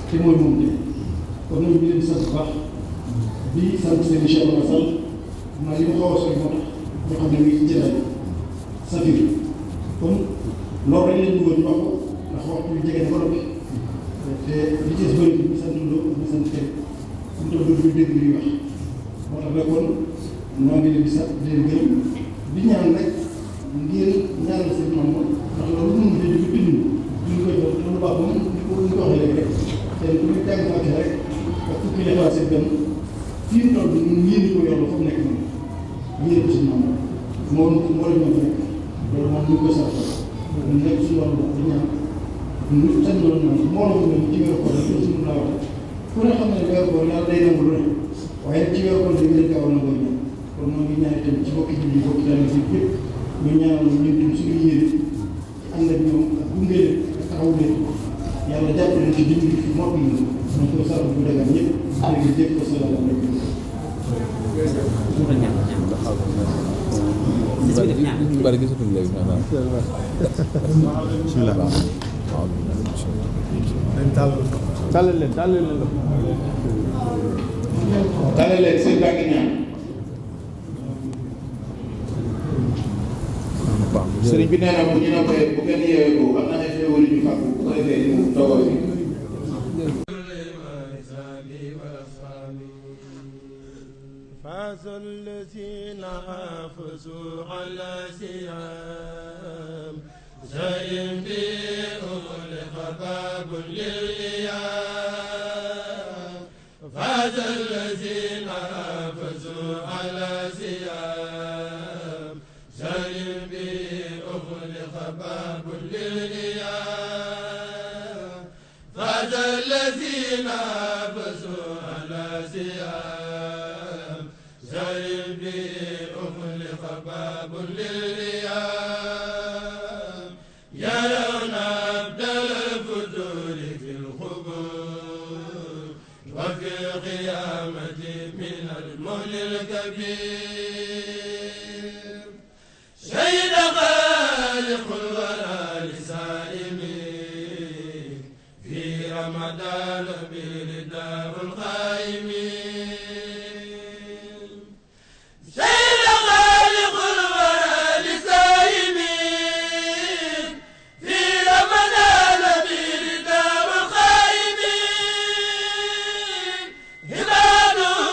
te mooy moom tey kon nag ñu leen di sant bu baax di sant seen Cheikh Oumar Sall maa li ma xaw a sori moo tax ñoo xam ne ngi ci jëlaat safir kon loolu rek lañ bëggoon ñu wax ko ndax waxtu bi jege na ba noppi te li ci bëri bi sant Lo bi sant Kelle suñu toog dootu ñu dégg li wax moo tax nag kon ñoo ngi leen di sant di leen gërëm di ñaan rek ngeen ñaanal seen maam ndax loolu mënuñu fi di bind ñu koy def lu baax moom ni ko waxee léegi rek te ku ñu jàng fàtte rek ak fukki lefaat seen benn fii mu toll ñun yéen ko yor la fa mu nekk noonu yéen ko suñu maam moo la ñu nekk loolu moom ñu koy sant ñu nekk suñu wàllu di ñaan ñu sañ loolu naan moo la ñu ci weeru koor rek suñu laa wax ku ne xam ne weeru koor yàlla day nangu lu ne waaye ci weeru koor dañu leen gaaw a nangoo ñaan kon moo ngi ñaan itam ci bokki ji bokki daal si yëpp ñu ñaanal ñu tam suñu yéene ànd ak ñoom ak gunge leen ak taxaw leen yàlla jàpp leen ci dimbali fi mokk yi ñu ko sarf bu dagan ñëpp léegi jëpp ko salaamaaleykum bismillah tàllal leen seen bàgg ñaan sëriñ bi nee na bu ñu noppee bu ngeen yeewee ko am na ay xéwal yu ñu fàggu bu ko defee ñu toogal fi فاز الذين حافظوا على سيام زين بهم لخباب للإيام فاز الذين حافظوا على سيام زين بهم لخباب للإيام فاز الذين حافظوا على سيام زين بهم لخباب للإيام يرون أبدل الفتور في القبور وفي القيامة من المول الكبير